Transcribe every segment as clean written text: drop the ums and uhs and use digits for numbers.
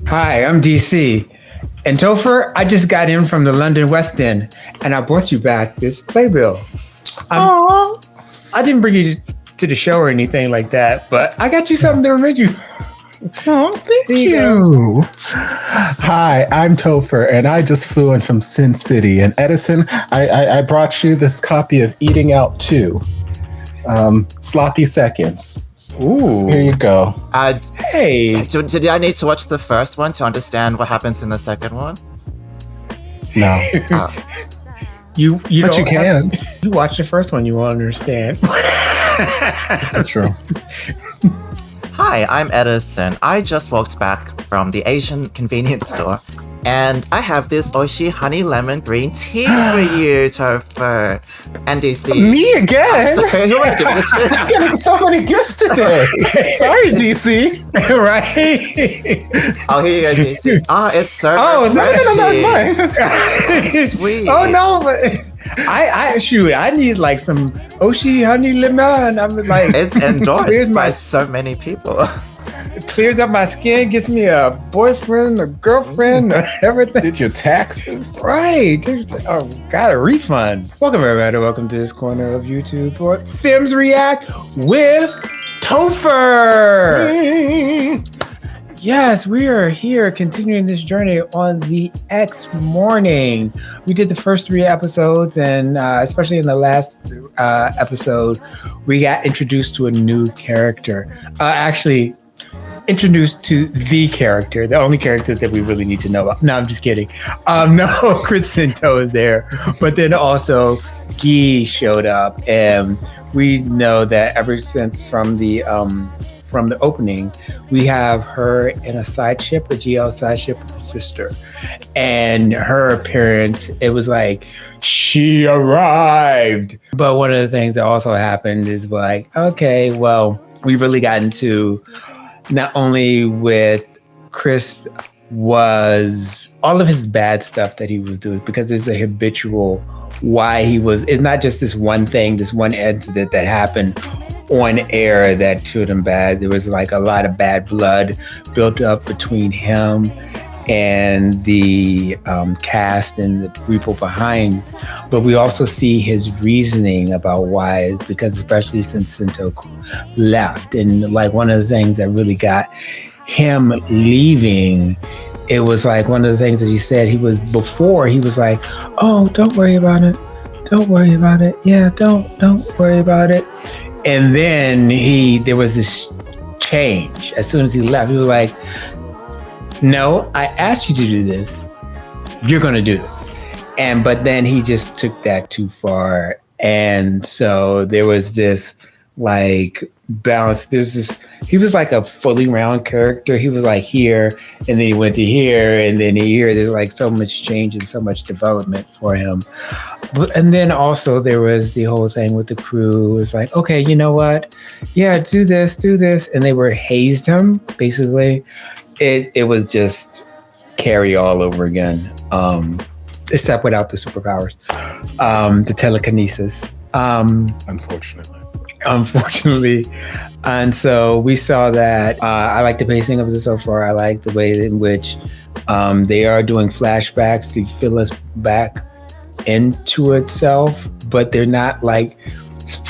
Hi, I'm DC. And Topher, I just got in from the London West End, and I brought you back this playbill. I didn't bring you to the show or anything like that, but I got you something to remind you. Oh, thank you. Hi, I'm Topher, and I just flew in from Sin City. And Edison, I brought you this copy of Eating Out 2. Sloppy Seconds. Ooh. Here you go. Hey. Did I need to watch the first one to understand what happens in the second one? No. You but you can. You watch the first one, you won't understand. That's true. Hi, I'm Edison. I just walked back from the Asian convenience store, and I have this Oishi honey lemon green tea for you, Topher. And DC. Me again? Sorry, who am I giving it to? I'm getting so many gifts today. Sorry, DC. Right? Oh, here you go, DC. It's so no, it's mine. Sweet. Oh, no, but I need like some Oishi honey lemon. I'm like, it's endorsed by so many people. It clears up my skin, gets me a boyfriend, a girlfriend, everything. Did your taxes. Right. Oh, got a refund. Welcome, everybody. Welcome to this corner of YouTube for Femmes React with Topher. Yes, we are here continuing this journey on the X Morning. We did the first 3 episodes, and especially in the last episode, we got introduced to a new character. Actually, introduced to the character, the only character that we really need to know about. No, I'm just kidding. No, Chris Cinto is there, but then also Guy showed up, and we know that ever since from the opening, we have her in a side ship, a GL side ship with the sister, and her appearance, it was like she arrived. But one of the things that also happened is like, okay, well, we really got into not only with Chris was all of his bad stuff that he was doing, because there's a habitual why he was, it's not just this one thing, this one incident that happened on air that showed him bad. There was like a lot of bad blood built up between him and the cast and the people behind. But we also see his reasoning about why, because especially since Cinto left, and like one of the things that really got him leaving, it was like one of the things that he said, he was like, oh, don't worry about it. Don't worry about it. Yeah, don't worry about it. And then there was this change. As soon as he left, he was like, no, I asked you to do this. You're going to do this. But then he just took that too far. And so there was this like balance. He was like a fully round character. He was like here, and then he went to here, and then here. There's like so much change and so much development for him. And then also there was the whole thing with the crew. It was like, okay, you know what? Yeah, do this. And they were hazed him, basically. It was just Carrie all over again, except without the superpowers, the telekinesis. Unfortunately. And so we saw that. I like the pacing of this so far. I like the way in which they are doing flashbacks to fill us back into itself, but they're not like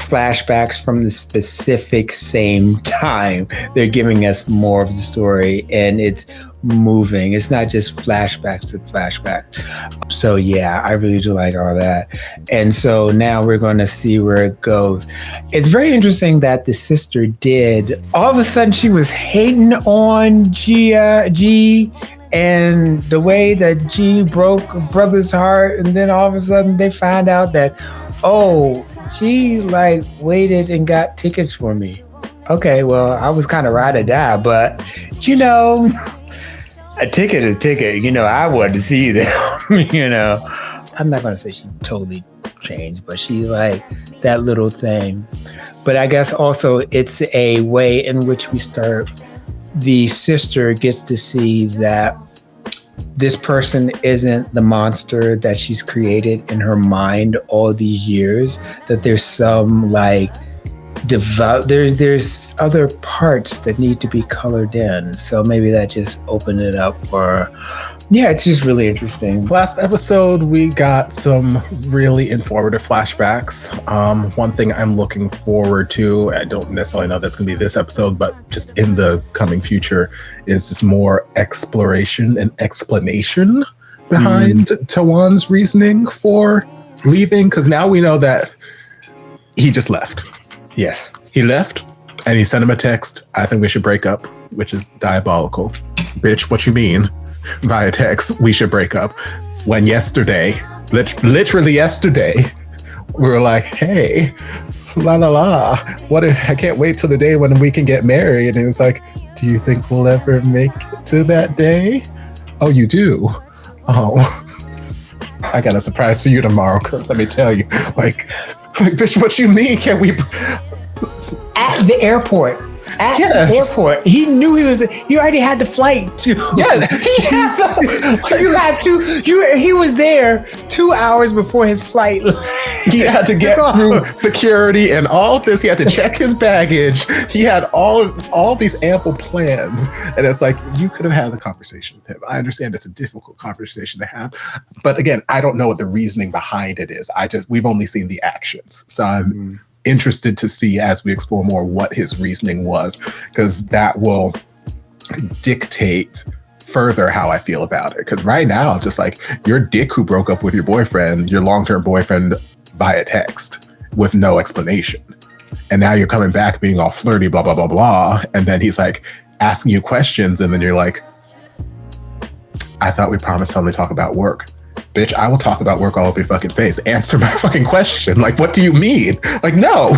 flashbacks from the specific same time. They're giving us more of the story, and it's moving. It's not just flashbacks to flashbacks. So yeah, I really do like all that. And so now we're going to see where it goes. It's very interesting that the sister did. All of a sudden she was hating on G, and the way that G broke brother's heart. And then all of a sudden they find out that, oh, G like waited and got tickets for me. Okay, well, I was kind of ride or die, but you know, a ticket is ticket. You know, I wanted to see them. You know, I'm not going to say she totally changed, but she like that little thing. But I guess also it's a way in which the sister gets to see that this person isn't the monster that she's created in her mind all these years, that there's some like develop. There's other parts that need to be colored in. So maybe that just opened it up for. Yeah, it's just really interesting. Last episode, we got some really informative flashbacks. One thing I'm looking forward to, I don't necessarily know that's going to be this episode, but just in the coming future, is just more exploration and explanation behind Tawan's reasoning for leaving. Because now we know that he just left. Yes. He left, and he sent him a text, I think we should break up, which is diabolical. Bitch, what you mean? Via text, we should break up. When yesterday, literally yesterday, we were like, hey, la la la, I can't wait till the day when we can get married. And it's like, do you think we'll ever make it to that day? Oh, you do? Oh, I got a surprise for you tomorrow, Kurt, let me tell you. Like, bitch, what you mean? Can we... At the airport. At the airport, he knew he already had the flight. Yeah, he had he was there 2 hours before his flight. He had to get through security and all of this. He had to check his baggage. He had all these ample plans. And it's like, you could have had the conversation with him. I understand it's a difficult conversation to have. But again, I don't know what the reasoning behind it is. We've only seen the actions. So I'm interested to see as we explore more what his reasoning was, because that will dictate further how I feel about it. Because right now, I'm just like, your dick who broke up with your boyfriend, your long-term boyfriend, via text with no explanation. And now you're coming back being all flirty, blah, blah, blah, blah. And then he's like asking you questions. And then you're like, I thought we promised to only talk about work. Bitch, I will talk about work all over your fucking face. Answer my fucking question. Like, what do you mean? Like, no.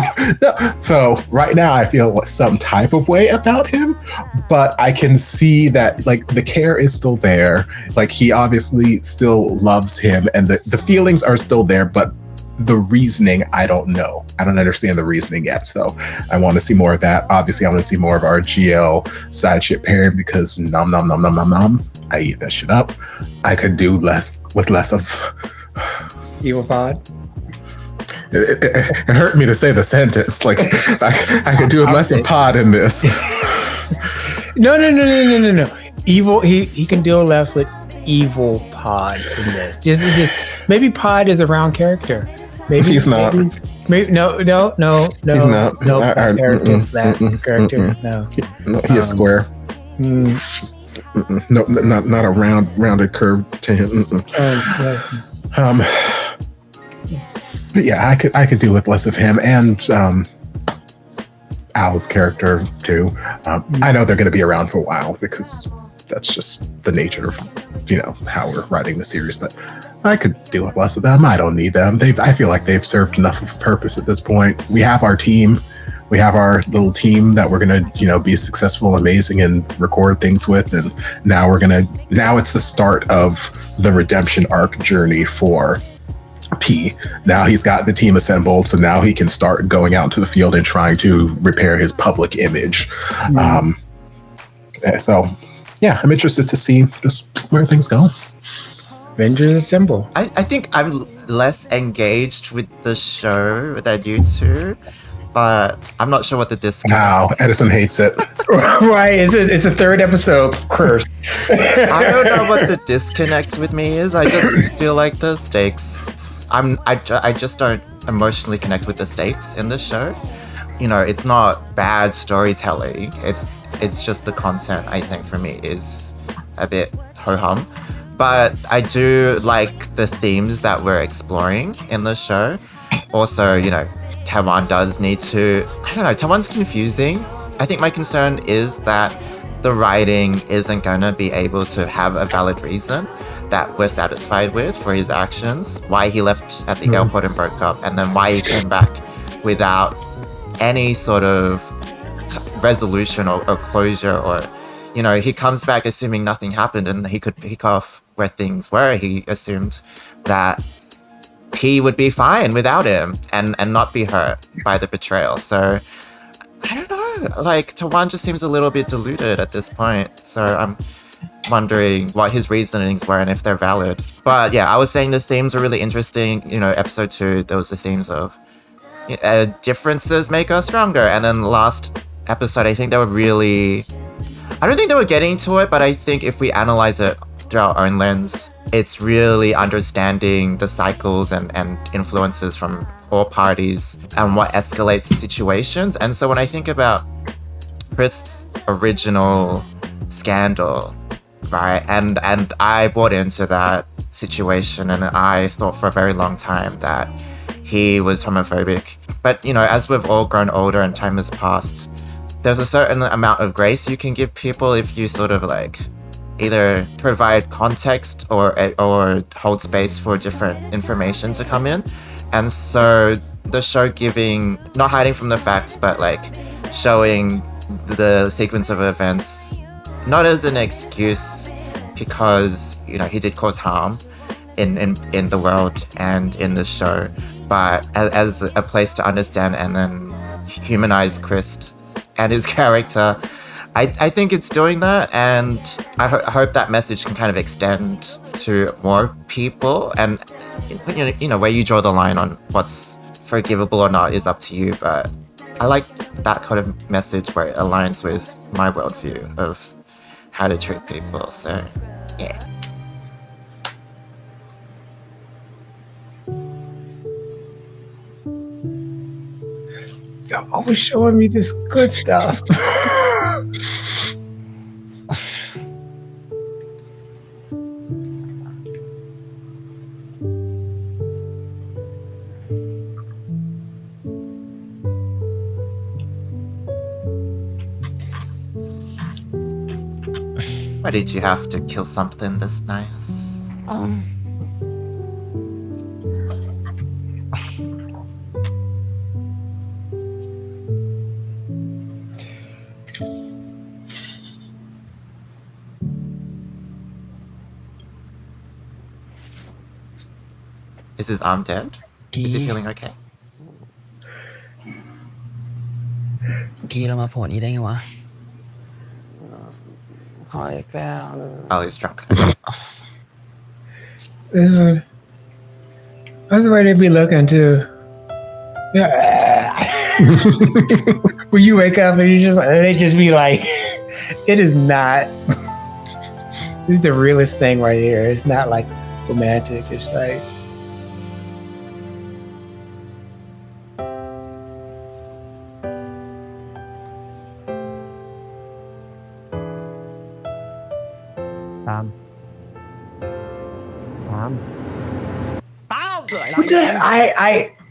So right now I feel some type of way about him, but I can see that like the care is still there. Like he obviously still loves him and the feelings are still there, but the reasoning, I don't know. I don't understand the reasoning yet. So I want to see more of that. Obviously, I want to see more of our GL side ship pairing because nom nom nom nom nom nom. I eat that shit up. I could do less of Evil Pod. It hurt me to say the sentence. Like I could do with less of pod in this. No. Evil. He can do less with evil Pod in this. Just maybe Pod is a round character. Maybe he's not. Maybe no. He's not. No character. No. He's square. No, not a rounded curve to him. But yeah, I could do with less of him and Al's character too. I know they're going to be around for a while because that's just the nature of how we're writing the series. But I could deal with less of them. I don't need them. I feel like they've served enough of a purpose at this point. We have our team. We have our little team that we're going to, be successful, amazing, and record things with. And now it's the start of the redemption arc journey for P. Now he's got the team assembled. So now he can start going out into the field and trying to repair his public image. So yeah, I'm interested to see just where things go. Avengers Assemble. I think I'm less engaged with the show than you two. But I'm not sure what the disconnect. Wow, Edison hates it. Right, it's a third episode curse. I don't know what the disconnect with me is. I just feel like the stakes. I just don't emotionally connect with the stakes in this show. It's not bad storytelling. It's just the content. I think for me is a bit ho hum. But I do like the themes that we're exploring in the show. Also, Tawan does need to... I don't know, Tawan's confusing. I think my concern is that the writing isn't going to be able to have a valid reason that we're satisfied with for his actions, why he left at the airport and broke up, and then why he came back without any sort of resolution or closure, or he comes back assuming nothing happened and he could pick off where things were. He assumed that P would be fine without him and not be hurt by the betrayal. So I don't know, like Tawan just seems a little bit deluded at this point. So I'm wondering what his reasonings were and if they're valid. But yeah, I was saying the themes are really interesting. Episode 2, there was the themes of differences make us stronger. And then last episode, I think they were really, I don't think they were getting to it, but I think if we analyze it through our own lens, it's really understanding the cycles and influences from all parties and what escalates situations. And so when I think about Chris' original scandal, right, and I bought into that situation, and I thought for a very long time that he was homophobic. But as we've all grown older and time has passed, there's a certain amount of grace you can give people if you sort of like either provide context or hold space for different information to come in. And so the show not hiding from the facts, but like showing the sequence of events, not as an excuse because, he did cause harm in the world and in the show, but as a place to understand and then humanize Chris and his character. I think it's doing that, and I hope that message can kind of extend to more people. And where you draw the line on what's forgivable or not is up to you. But I like that kind of message where it aligns with my worldview of how to treat people. So, yeah. You're always showing me this good stuff. Why did you have to kill something this nice? Is his arm dead? Is he feeling okay? กี้เรามาโผล่นี้ได้ไงวะขออีกแก้ว Oh, he's drunk. That's the way they be looking too. When you wake up and they just be like, it is not. This is the realest thing right here. It's not like romantic. It's like. What the?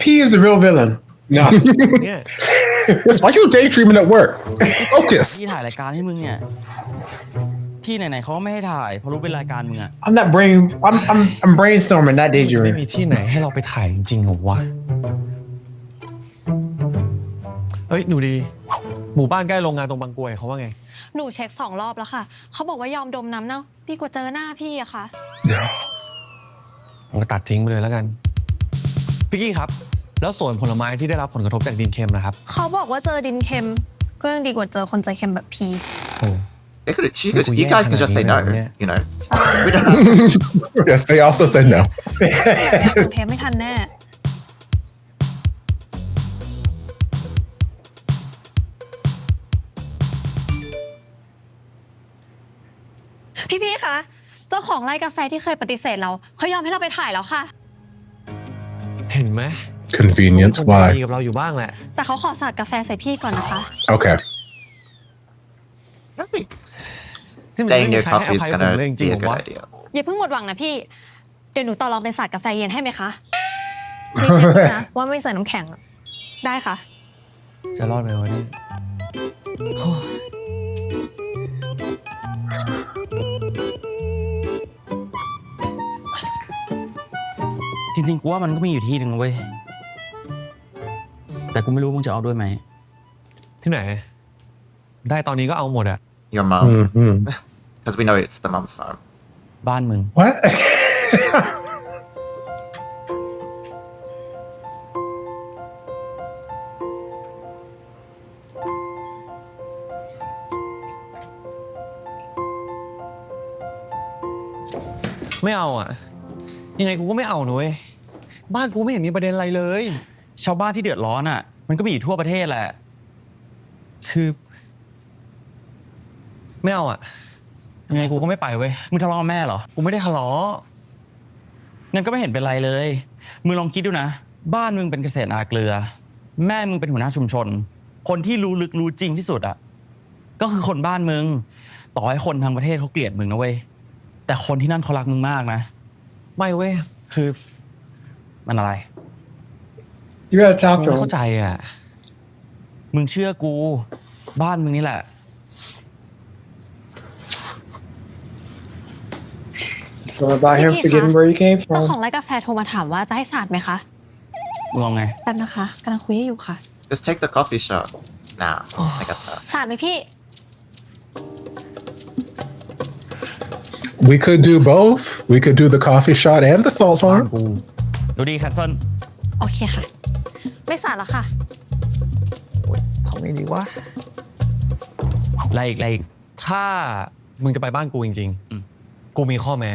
P is the real villain. No. Yeah. Why you daydreaming at work? พี่ Focus. ถ่ายรายการให้มึงเนี่ยที่ไหนๆเขาก็ไม่ให้ถ่ายเพราะรู้เป็นรายการมึงอะ I'm brainstorming, not ไม่ daydreaming. มีที่ไหนให้เราไปถ่ายจริงๆเหรอวะเฮ้ยหนูดีหมู่บ้านใกล้โรงงานตรงบางกรวยเขาว่าไง หนูเช็ค2 รอบแล้วค่ะเขาบอกว่ายอมดมน้ำเน่าดีกว่าเจอหน้าพี่อะค่ะ ผมก็ตัดทิ้งไปเลยแล้วกันพี่กี้ครับแล้วสวนผลไม้ที่ได้รับผลกระทบจากดินเค็มนะครับ เขาบอกว่าเจอดินเค็มก็ยังดีกว่าเจอคนใจเค็มแบบพี่ โอ้ You guys can just say no, We don't have Yes, they also said no. ส่งเทปไม่ทันแน่พี่คะเจ้าของไร่กาแฟที่เคยปฏิเสธเราเขายอมให้เราไปถ่ายแล้วค่ะ เห็นไหม Convenient. คน Why? ดีกับเราอยู่บ้างแหละ แต่เขาขอสาดกาแฟใส่พี่ก่อนนะคะ Okay. Staying near coffee is ผม gonna เลยจริ be ง a ๆ good วะ idea. อย่าเพิ่งหมดหวังนะพี่เดี๋ยวหนูต่อรองเป็นสาดกาแฟเย็นให้ไหมคะพี่เช็คด้วยนะว่าไม่ใส่น้ำแข็งอะได้ค่ะ จะรอดไหมวะนี่จริงๆกูว่ามันก็มีอยู่ที่หนึ่งเว้ยแต่กูไม่รู้มึงจะเอาด้วยไหม ที่ไหน ได้ตอนนี้ก็เอาหมดอะ Your mom. Because we know it's the mom's farm. บ้านมึง What? ไม่เอาอะยังไงกูก็ไม่เอาหนูเว้ยบ้านกูไม่เห็นมีประเด็นอะไรเลย ชาวบ้านที่เดือดร้อนอ่ะ มันก็มีอยู่ทั่วประเทศแหละ คือไม่เอาอะยังไงกูก็ไม่ไปเว้ย มึงทะเลาะกับแม่เหรอ กูไม่ได้ทะเลาะ งั้นก็ไม่เห็นเป็นไรเลย มึงลองคิดดูนะ บ้านมึงเป็นเกษตรนาเกลือ แม่มึงเป็นหัวหน้าชุมชน คนที่รู้ลึกรู้จริงที่สุดอ่ะ ก็คือคนบ้านมึง ต่อให้คนทั้งประเทศเขาเกลียดมึงนะเว้ย แต่คนที่นั่นเขารักมึงมากนะ ไม่เว้ย คือ มันอะไร You gotta talk ไม่ to เข้า him. ใจอะ มึงเชื่อกู บ้านมึงนี่แหละ Something about him พี่ forgetting where he came เจ้า from. ของร้านกาแฟโทรมาถามว่าจะให้สาดไหมคะ มึงเอาไง แป๊บนะคะกำลังคุยอยู่ค่ะ Just take the coffee shot now. I guess so. สาดไหมพี่ We could do both. We could do the coffee shot and the salt farm. ดูดีแคนเซิล โอเคค่ะ ไม่สาดแล้วค่ะ ทำไงดีวะ อะไรอีกอะไรอีก ถ้ามึงจะไปบ้านกูจริงๆ กูมีข้อแม้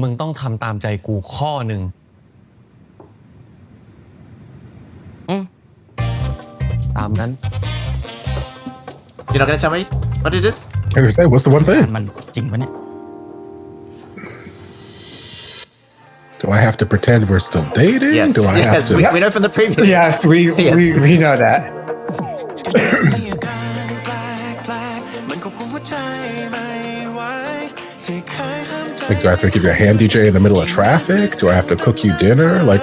มึงต้องทำตามใจกูข้อหนึ่ง ตามนั้น You're not gonna tell me what it is? I was gonna say, what's the one thing? มันจริงปะเนี่ย Do I have to pretend we're still dating? Yes. Do I have Yes. to? We know from the previous. Yes, Yes. we know that. Like, do I have to give you a hand DJ in the middle of traffic? Do I have to cook you dinner? Like,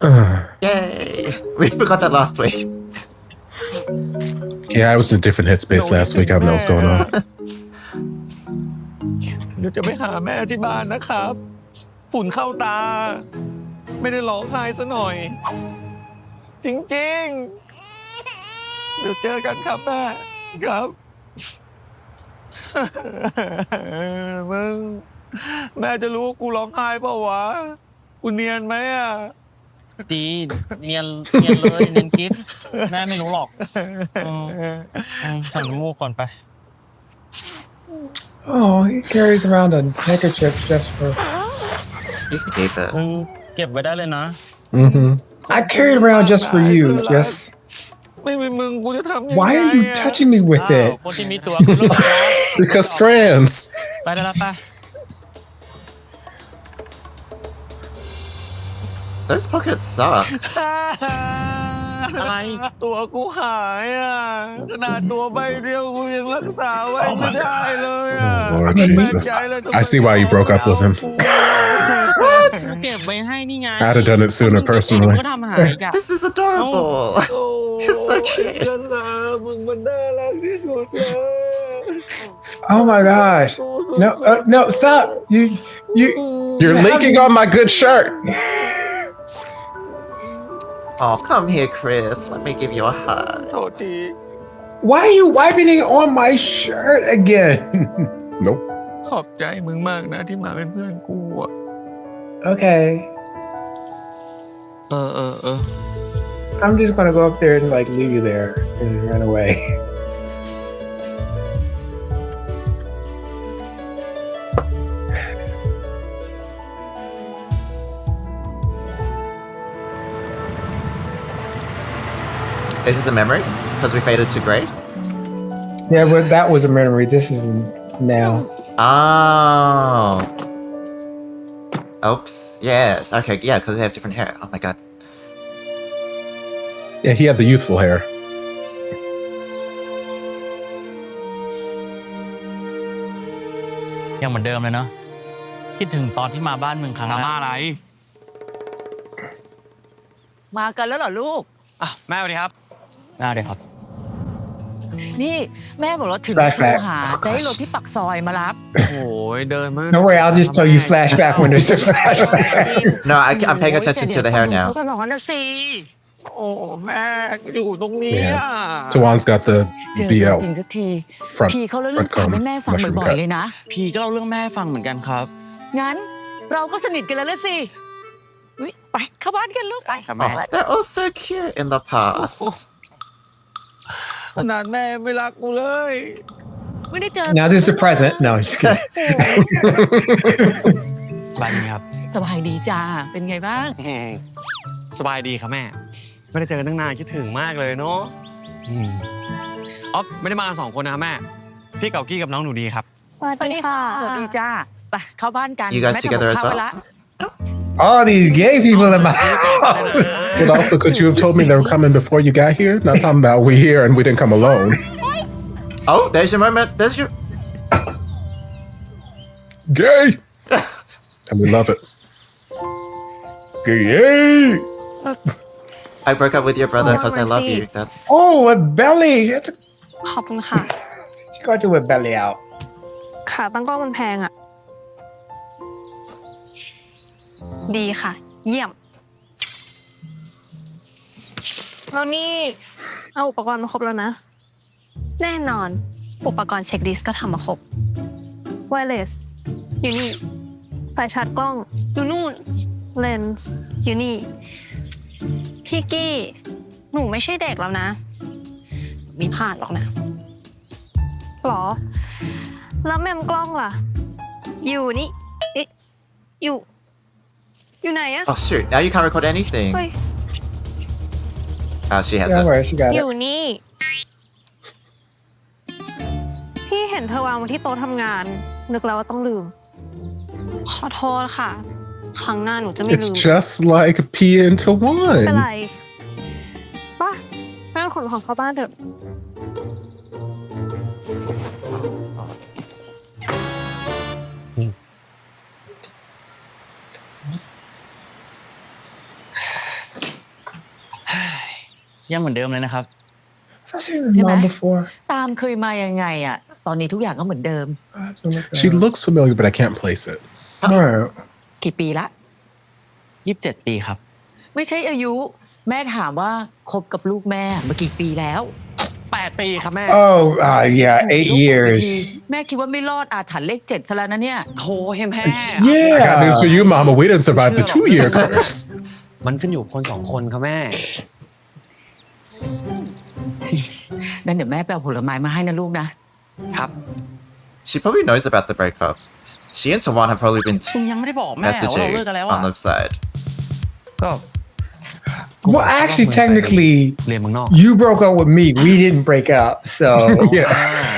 uh. 'Yay! We forgot that last week. Yeah, I was in a different headspace last week. I don't know what's going on. เดี๋ยวจะไปหาแม่ที่บ้านนะครับ ฝุ่นเข้าตา ไม่ได้ร้องไห้ซะหน่อย จริงๆ เดี๋ยวเจอกันครับแม่ครับ มึง แม่จะรู้ว่ากูร้องไห้เปล่าวะ กูเนียนไหมอ่ะ ดีเนียนเลยเนียนกิ๊บแม่ไม่รู้หรอกสั่งลูกก่อนไป Oh, he carries around a handkerchief just for. You can keep it. มึงเก็บไว้ได้เลยนะ I carry it around just for you. Just. ไม่มีมึงกูจะทำยังไง Why are you touching me with อ้าว it? คนที่มีตัวคุณลูก Because friends. ไปได้แล้วไป Those pockets suck. อะไร ตัวกูหายอ่ะ ขนาดตัวใบเดียวกูยังรักษาไว้ไม่ได้เลยอ่ะ Lord Jesus. I see why you broke up with him. เก็บไว้ให้นี่ไง I'd have done it sooner personally. ก็ทำหายกับ This is adorable. It's so cute. มึงมันน่ารักที่สุดเลย Oh my gosh! No, no, stop! You're leaking on my good shirt. Oh, come here, Chris. Let me give you a hug. โทษที Why are you wiping it on my shirt again? Nope. ขอบใจมึงมากนะที่มาเป็นเพื่อนกูอ่ะ Okay, เออ I'm just gonna go up there and like leave you there and run away. Is this a memory? Because we faded to grey? Yeah, but that was a memory. This is now. Oh. Oops. Yes. Okay. Yeah, because they have different hair. Oh my god. Yeah, he had the youthful hair. ยังเหมือนเดิมเลยเนาะคิดถึงตอนที่มาบ้านมึงครั้งแรกมาอะไร มากันแล้วเหรอลูก อ่ะแม่สวัสดีครับ น่าเดี๋ยวครับ นี่แม่บอกว่าถึง Flashback โทรหาจะให้รถที่ปักซอยมารับ โอ้ยเดินมา No worry, I'll just tell you flashback when there's a flashback. No, I'm paying attention to the hair now. ก็ร้อนนะสิ โอ้แม่อยู่ตรงนี้อ่ะ Tawan's got the เจอ BL จริงสักที front พี่เขาเล่าเรื่ front องข่าว comb ให้แม่ฟัง mushroom บ่อย cut. ๆเลยนะ พี่ก็เล่าเรื่องแม่ฟังเหมือนกันครับ งั้นเราก็สนิทกันแล้วละสิอุ๊ยไปเข้าบ้านกันลูกไป ครับแม่ Oh, they're all so cute in the past. ขนาดแม่ไม่รักกูเลย ไม่ได้เจอ Now this is a present. No, I'm just kidding. บ้านนี้ครับ สบายดีจ้าเป็นไงบ้าง สบายดีครับแม่ ไม่ได้เจอกันตั้งนานคิดถึงมากเลยเนาะอ๋อไม่ได้มากัน2 คนนะครับแม่ พี่เก่ากี้กับน้องหนูดีครับ สวัสดีค่ะ สวัสดีจ้าไปเข้าบ้านกัน You guys แม่ทำ together กับ as ข้าว well? ไว้ละ All these gay people in my house. But also, could you have told me they were coming before you got here? Not talking about we here and we didn't come alone. Oh, there's your moment. There's your. Gay! And we love it. Gay. I broke up with your brother because I love you. That's. Oh, a belly. That's a, ขอบคุณค่ะ you gotta do a belly out. ขาตั้งกล้องมันแพงอะดีค่ะ เยี่ยม แล้วนี่เอาอุปกรณ์มาครบแล้วนะ แน่นอน อุปกรณ์เช็คลิสต์ก็ทำมาครบ wireless อยู่นี่ ไฟชาร์จกล้อง อยู่นู่น เลนส์ อยู่นี่ พี่กี้ หนูไม่ใช่เด็กแล้วนะ มีพลาดหรอกนะหรอ แล้วแมมกล้องล่ะ อยู่นี่เอ๊ะอยู่ไหนอะ Oh shoot! Now you can't record anything. เฮ้ย Oh, she has Don't it. worry, she got อยู่ it. นี่ พี่เห็นเธอวางไว้ที่โต๊ะทำงาน นึกแล้วว่าต้องลืม ขอโทษค่ะ ครั้งหน้าหนูจะไม่ลื It's ม just like P into ไม่เป็น one. ไรป่ะแม่ขนของเข้าบ้านเถอะ ยังเหมือนเดิมเลยนะครับ I've seen this ใช่ไหม mom before. ตามเคยมายังไงอะตอนนี้ทุกอย่างก็เหมือนเดิม I have to look She that up. looks familiar, but I can't place it. Alright. กี่ปีละ 27 ปีครับ ไม่ใช่อายุ แม่ถามว่าคบกับลูกแม่มากี่ปีแล้ว 8 ปีครับแม่ Oh, yeah, 8 years. แม่คิดว่าไม่รอดอาถรรพ์เลข 7ซะแล้วนะเนี่ย โถเฮ้แม่ I got news for Yeah. you, Mama. We didn't survive the 2-year curse. มันขึ้นอยู่คน2 คนครับแม่ นั่นเดี๋ยวแม่ไปเอาผลไม้มาให้นะลูกนะ ครับ She probably knows about the breakup. She and Tawan have probably been คุณยังไม่ได้บอกแม่ว่าเราเลิกกันแล้ว messaging อะ on the side. ก็ Well, actually, technically, เรียนเมืองนอก you broke up with me. We didn't break up. So, Yes.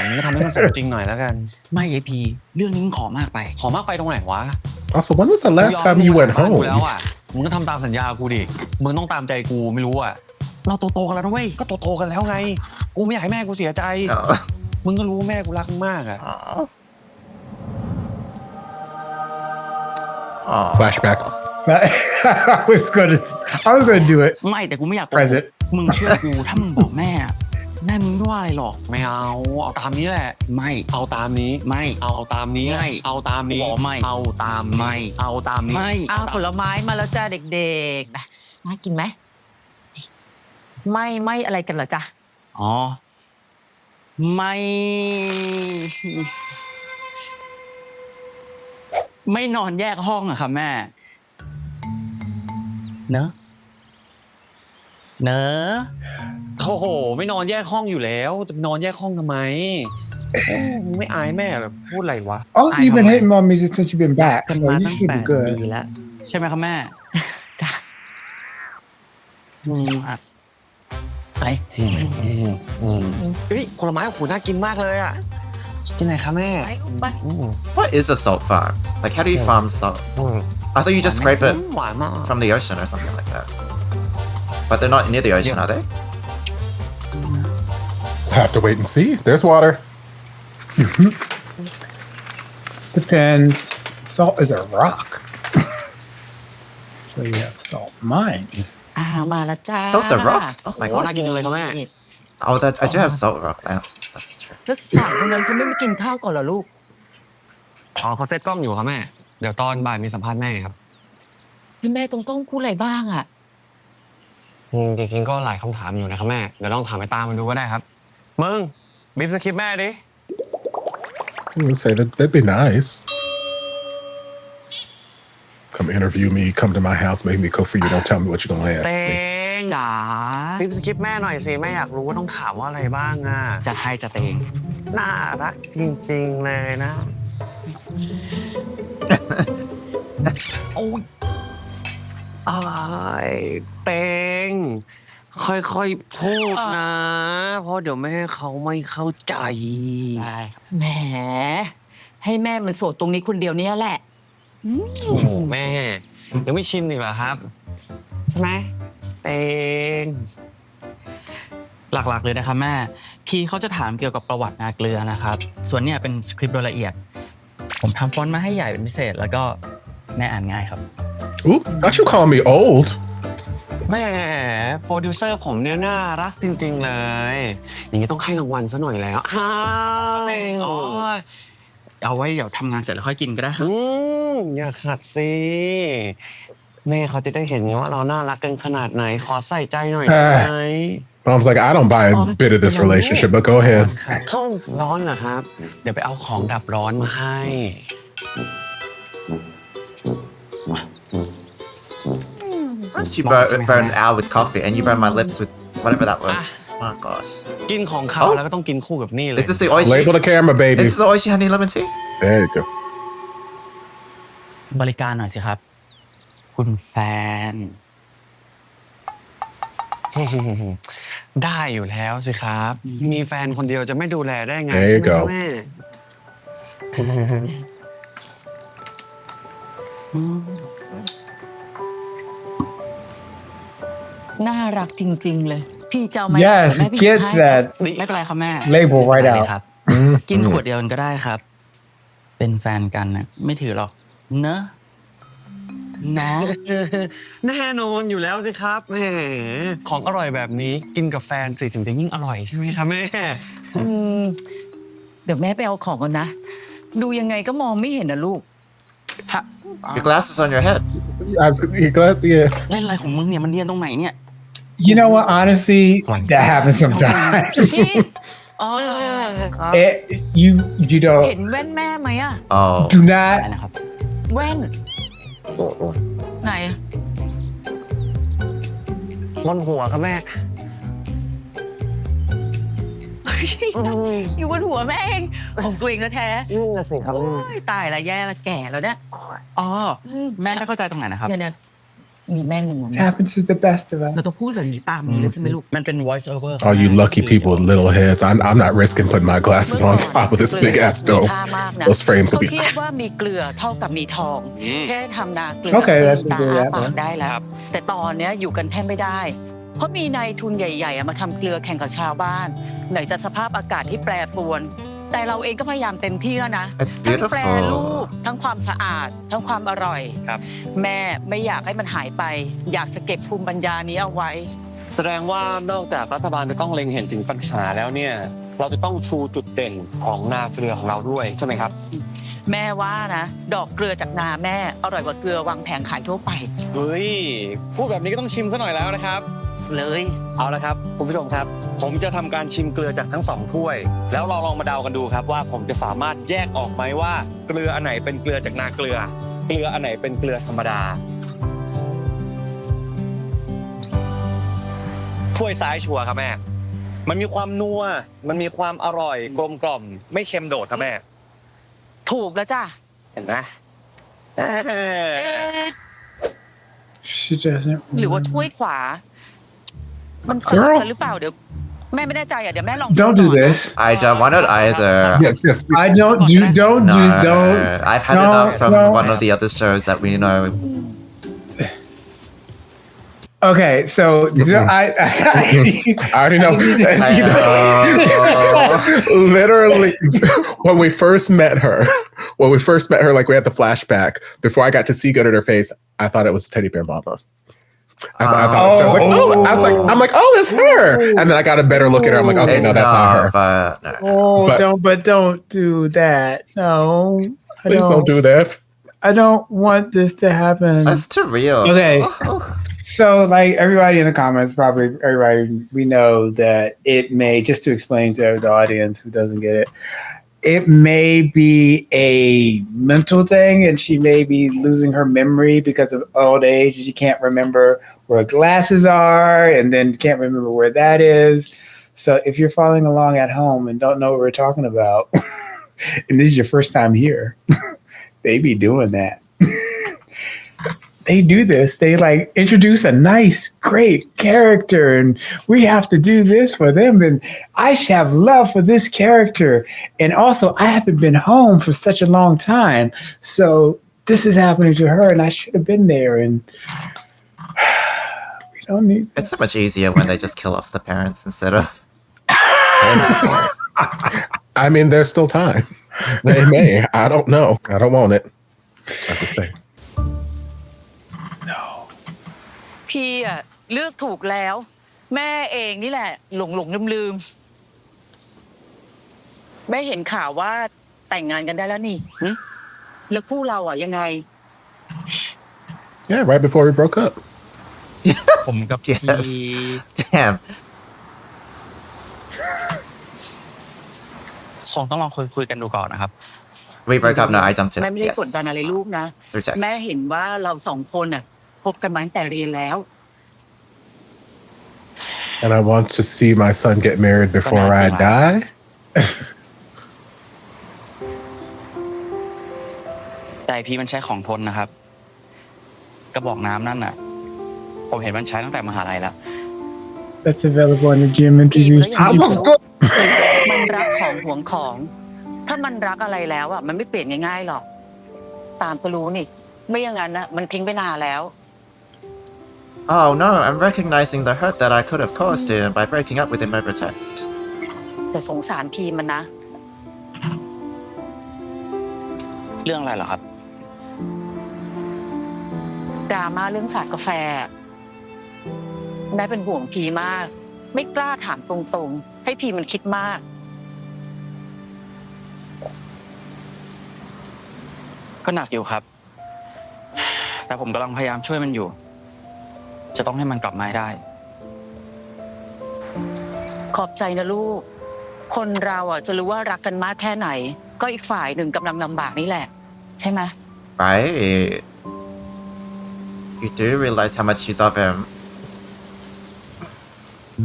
มันก็ทำให้มันสมจริงหน่อยแล้วกัน ไม่ไอพีเรื่องนี้มึงขอมากไป ขอมากไปตรงไหนวะ Also, when was the last time you went กูแล้ว home? อ่ะมึงก็ทำตามสัญญากูดิ มึงต้องตามใจกูไม่รู้อ่ะ เราโตๆกันแล้วนะเว้ย ก็โตๆกันแล้วไง กูไม่อยากให้แม่กูเสียใจ Oh. มึงก็รู้ว่าแม่กูรักมึงมากอ่ะ Oh. Flashback. I was gonna do it. ไม่แต่กูไม่อยากโกหก Present มึงเชื่อกู ถ้ามึงบอกแม่อะแม่มึงไม่ว่าอะไรหรอก ไม่เอาตามนี้แหละ ไม่ เอาตามนี้ ไม่ เอาตามนี้ ไม่ เอาตามนี้ บอกไม่ เอาตาม ไม่ เอาตามนี้ ไม่ เอาผลไม้มาแล้วจ้าเด็กๆนะน่ากินไหมไม่อะไรกันเหรอจ๊ะ อ๋อ ไม่ ไม่นอนแยกห้องอะครับแม่ เนอะเนอะ โอ้โห ไม่นอนแยกห้องอยู่แล้ว จะไปนอนแยกห้องทำไมโอ้มึงไม่อายแม่เหรอพูดอะไรวะ Also, you've been hitting on me since you've been back. กัน So มา you ตั้ง should 8 be ปี good. แล้ว ใช่ไหมครับแม่ จ้ะ อ่ะไป เฮ้ยผลไม้โอ้โหน่ากินมากเลยอ่ะ กินไหนคะแม่ ไปไป What is a salt farm? Like, how do you farm salt? I thought you just scrape it หวานมาก from the ocean or something like that. But they're not near the ocean, are they? Have to wait and see. There's water. Depends. Salt is a rock. So you have salt mines. มาแล้วจ้า Salt's a rock? Oh my โอ้ god. น่ากินเลยครับแม่ Oh, that I do have salt rock lamps. That's true. แล้วสาวคนนั้นเขาไม่มากินข้าวก่อนเหรอลูก อ๋อเขาเซตกล้องอยู่ครับแม่ เดี๋ยวตอนบ่ายมีสัมภาษณ์แม่ครับ ที่แม่ต้องพูดอะไรบ้างอ่ะ จริงๆก็หลายคำถามอยู่นะครับแม่ เดี๋ยวลองถามไปตามมันดูก็ได้ครับ มึงบีบสคริปต์แม่ดิ I would say that'd be nice. Come interview me, come to my house, make me cook for you. Don't tell me what you're gonna have. เต็ง จ๋า บีบสคริปต์แม่หน่อยสิแม่อยากรู้ว่าต้องถามว่าอะไรบ้างอ่ะ จะให้จะเตง น่ารักจริงๆเลยนะ โอ้ย ไอ้เต็งค่อยๆพูดนะ เพราะเดี๋ยวแม่เขาไม่เข้าใจ ได้ครับ แหมให้แม่มันโสดตรงนี้คนเดียวเนี้แหละ โอ้โหแม่ยังไม่ชินอีกเหรอครับ ใช่ไหมเต็ง หลักๆเลยนะครับแม่พี่เขาจะถามเกี่ยวกับประวัตินาเกลือนะครับส่วนเนี่ยเป็นสคริปต์โดยละเอียดผมทำฟอนต์มาให้ใหญ่เป็นพิเศษแล้วก็แม่อ่านง่ายครับ Ooh, not you call me old. แม่โปรดิวเซอร์ผมเนี่ยน่ารักจริงๆเลย อย่างนี้ต้องให้รางวัลซะหน่อยแล้วอ้าวเต็งโอ้ย เอาไว้เดี๋ยวทำงานเสร็จแล้วค่อยกินก็ได้ครับ อย่าขัดสิแม่เขาจะได้เห็นว่าเราน่ารักกันขนาดไหนขอใส่ใจหน่อยได้ไหม Mom's like, I don't buy a bit of this relationship, but go ahead. เข้าร้อนเหรอครับ เดี๋ยวไปเอาของดับร้อนมาให้ Once you burn out with coffee and you burn my lips with whatever that was. Oh my gosh. กินของเขาแล้วก็ต้องกินคู่กับนี่เลย Is this the oishi? Label the camera, baby. Is this the oishi honey lemon tea? There you go. บริการหน่อยสิครับ คุณแฟน ได้อยู่แล้วสิครับ มีแฟนคนเดียวจะไม่ดูแลได้ไง There ใช่ you ไหม go. แม่ น่ารักจริงๆเลย พี่เจ้าไหม Yes, แม่พี่ get ให้ that ไม่เป็นไรครับแม่ label right ได้ out. ครับ กินขวดเดียวกันก็ได้ครับ เป็นแฟนกันนะไม่ถือหรอกเนอะนะ แน่นอนอยู่แล้วสิครับแหมของอร่อยแบบนี้กินกับแฟนสิถึงจะยิ่งอร่อยใช่ไหมครับแม่ อืมเดี๋ยวแม่ไปเอาของก่อนนะ ดูยังไงก็มองไม่เห็นนะลูก Your glasses on your head. Your glass, yeah. เล่นอะไรของมึงเนี่ยมันเรียนตรงไหนเนี่ย You know what? Honestly, that happens sometimes. พี่อ๋อ You เห็ don't นแว่นแม่ไหมอะ Oh. do ได้ not นะครับ แว่น ไหนอะ บนหัวครับแม่ อยู่บนหัวแม่เองของตัวเองแท้ นี่นะสิครับ ๆโอ้ยตายละแย่ละแก่แล้วเนี่ย อ๋อ แม่ไม่เข้าใจตรงไหนนะครับ เนี่ยมีแม่งง it happens to the best of เรา us. ต้องพูดแบบนี้ตามนี้เลยใช่ไหมลูก มันเป็น voice over ครับ All you lucky people with little heads. I'm not risking putting my glasses on top of this big ass มี stove. ค่ามากนะ Those frames เขา will be. คิดว่ามีเกลือเท่ากับมีทอง แค่ทำนาเกลือ Okay, that's ตา good, อ้า yeah. ปากได้แล้ว แต่ตอนเนี้ยอยู่กันแทบไม่ได้ เพราะมีนายทุนใหญ่ๆอะมาทำเกลือแข่งกับชาวบ้าน ไหนจะสภาพอากาศที่แปรปรวน แต่เราเองก็พยายามเต็มที่แล้วนะ It's ทั้งแปร beautiful. รูปทั้งความสะอาด ทั้งความอร่อย ครับ แม่ไม่อยากให้มันหายไป อยากจะเก็บภูมิปัญญานี้เอาไว้ แสดงว่านอกจากรัฐบาลจะต้องเล็งเห็นถึงปัญหาแล้วเนี่ย เราจะต้องชูจุดเด่นของนาเกลือของเราด้วยใช่ไหมครับ แม่ว่านะดอกเกลือจากนาแม่อร่อยกว่าเกลือวางแผงขายทั่วไป เฮ้ย พูดแบบนี้ก็ต้องชิมซะหน่อยแล้วนะครับ เลย เอาละครับคุณผู้ชมครับ ผมจะทำการชิมเกลือจากทั้ง2ถ้วย แล้วเราลองมาเดากันดูครับว่าผมจะสามารถแยกออกไหมว่าเกลืออันไหนเป็นเกลือจากนาเกลือ เกลืออันไหนเป็นเกลือธรรมดาถ้วยซ้ายชัวร์ครับแม่ มันมีความนัวมันมีความอร่อยกลมกล่อมไม่เค็มโดดครับแม่ ถูกแล้วจ้ะ เห็นไหม เอ๊ะ She doesn't. หรือว่าถ้วยขวา มันสลับกันหรือเปล่าเดี๋ยวแม่ไม่แน่ใจอ่ะเดี๋ยวแม่ลอง Don't do this. I don't want it either. Yes, yes. I don't do. Don't No, do. no, Don't. no. I've had No, enough from no. one of the other shows that we know. Okay, so I I already know. And, you know, literally, when we first met her, like we had the flashback, before I got to see good in her face, I thought it was Teddy Bear Mama. I thought I was like, I'm like, oh, it's her. And then I got a better look at her. I'm like, okay, It's no, that's not her. But no. Don't do that. No, Please don't do that. I don't want this to happen. That's too real. Okay. So, like everybody in the comments, probably everybody, we know that it may, just to explain to the audience who doesn't get it, it may be a mental thing, and she may be losing her memory because of old age. She can't remember where her glasses are, and then can't remember where that is. So, if you're following along at home and don't know what we're talking about, and this is your first time here, they be doing that. They do this. They like introduce a nice, great character, and we have to do this for them. And I have love for this character. And also, I haven't been home for such a long time. So this is happening to her, and I should have been there. And we don't need this. It's so much easier when they just kill off the parents instead of. I mean, there's still time. They may. I don't know. I don't want it. I can say. พี่อะเลือกถูกแล้ว แม่เองนี่แหละหลงลืมแม่เห็นข่าวว่าแต่งงานกันได้แล้วนี่แล้วคู่เราอะยังไง Yeah, right before we broke up. ผมกับพี่ Yes. Damn. คงต้องลองคุยกันดูก่อนนะครับ We broke up. No, I jumped in. แม่ไม่ได้ Yes. กดดันอะไรลูกนะ Through text. แม่เห็นว่าเราสองคนน่ะคบกันมาตั้งแต่เรียนแล้ว And I want to see my son get married before I die. แต่พี่มันใช้ของทนนะครับกระบอกน้ำนั่นน่ะผมเห็นมันใช้ตั้งแต่มหาลัยแล้ว That's available on the GMMTV. good. มันรักของหวงของ ถ้ามันรักอะไรแล้วอ่ะมันไม่เปลี่ยนง่ายๆหรอกตามก็รู้นี่ไม่อย่างนั้นนะมันทิ้งไปนานแล้ว Oh no, I'm recognizing the hurt that I could have caused him by breaking up with him over text. แต่สงสารพีมันนะ เรื่องอะไรเหรอครับ ดราม่าเรื่องสาดกาแฟแม่เป็นห่วงพีมาก ไม่กล้าถามตรงๆให้พีมันคิดมาก ก็หนักอยู่ครับ แต่ผมกำลังพยายามช่วยมันอยู่ จะต้องให้มันกลับมาให้ได้ ขอบใจนะลูก คนเราอ่ะจะรู้ว่ารักกันมากแค่ไหน ก็อีกฝ่ายหนึ่งกำลังลำบากนี่แหละ ใช่ไหม Right. You do realize how much you love him.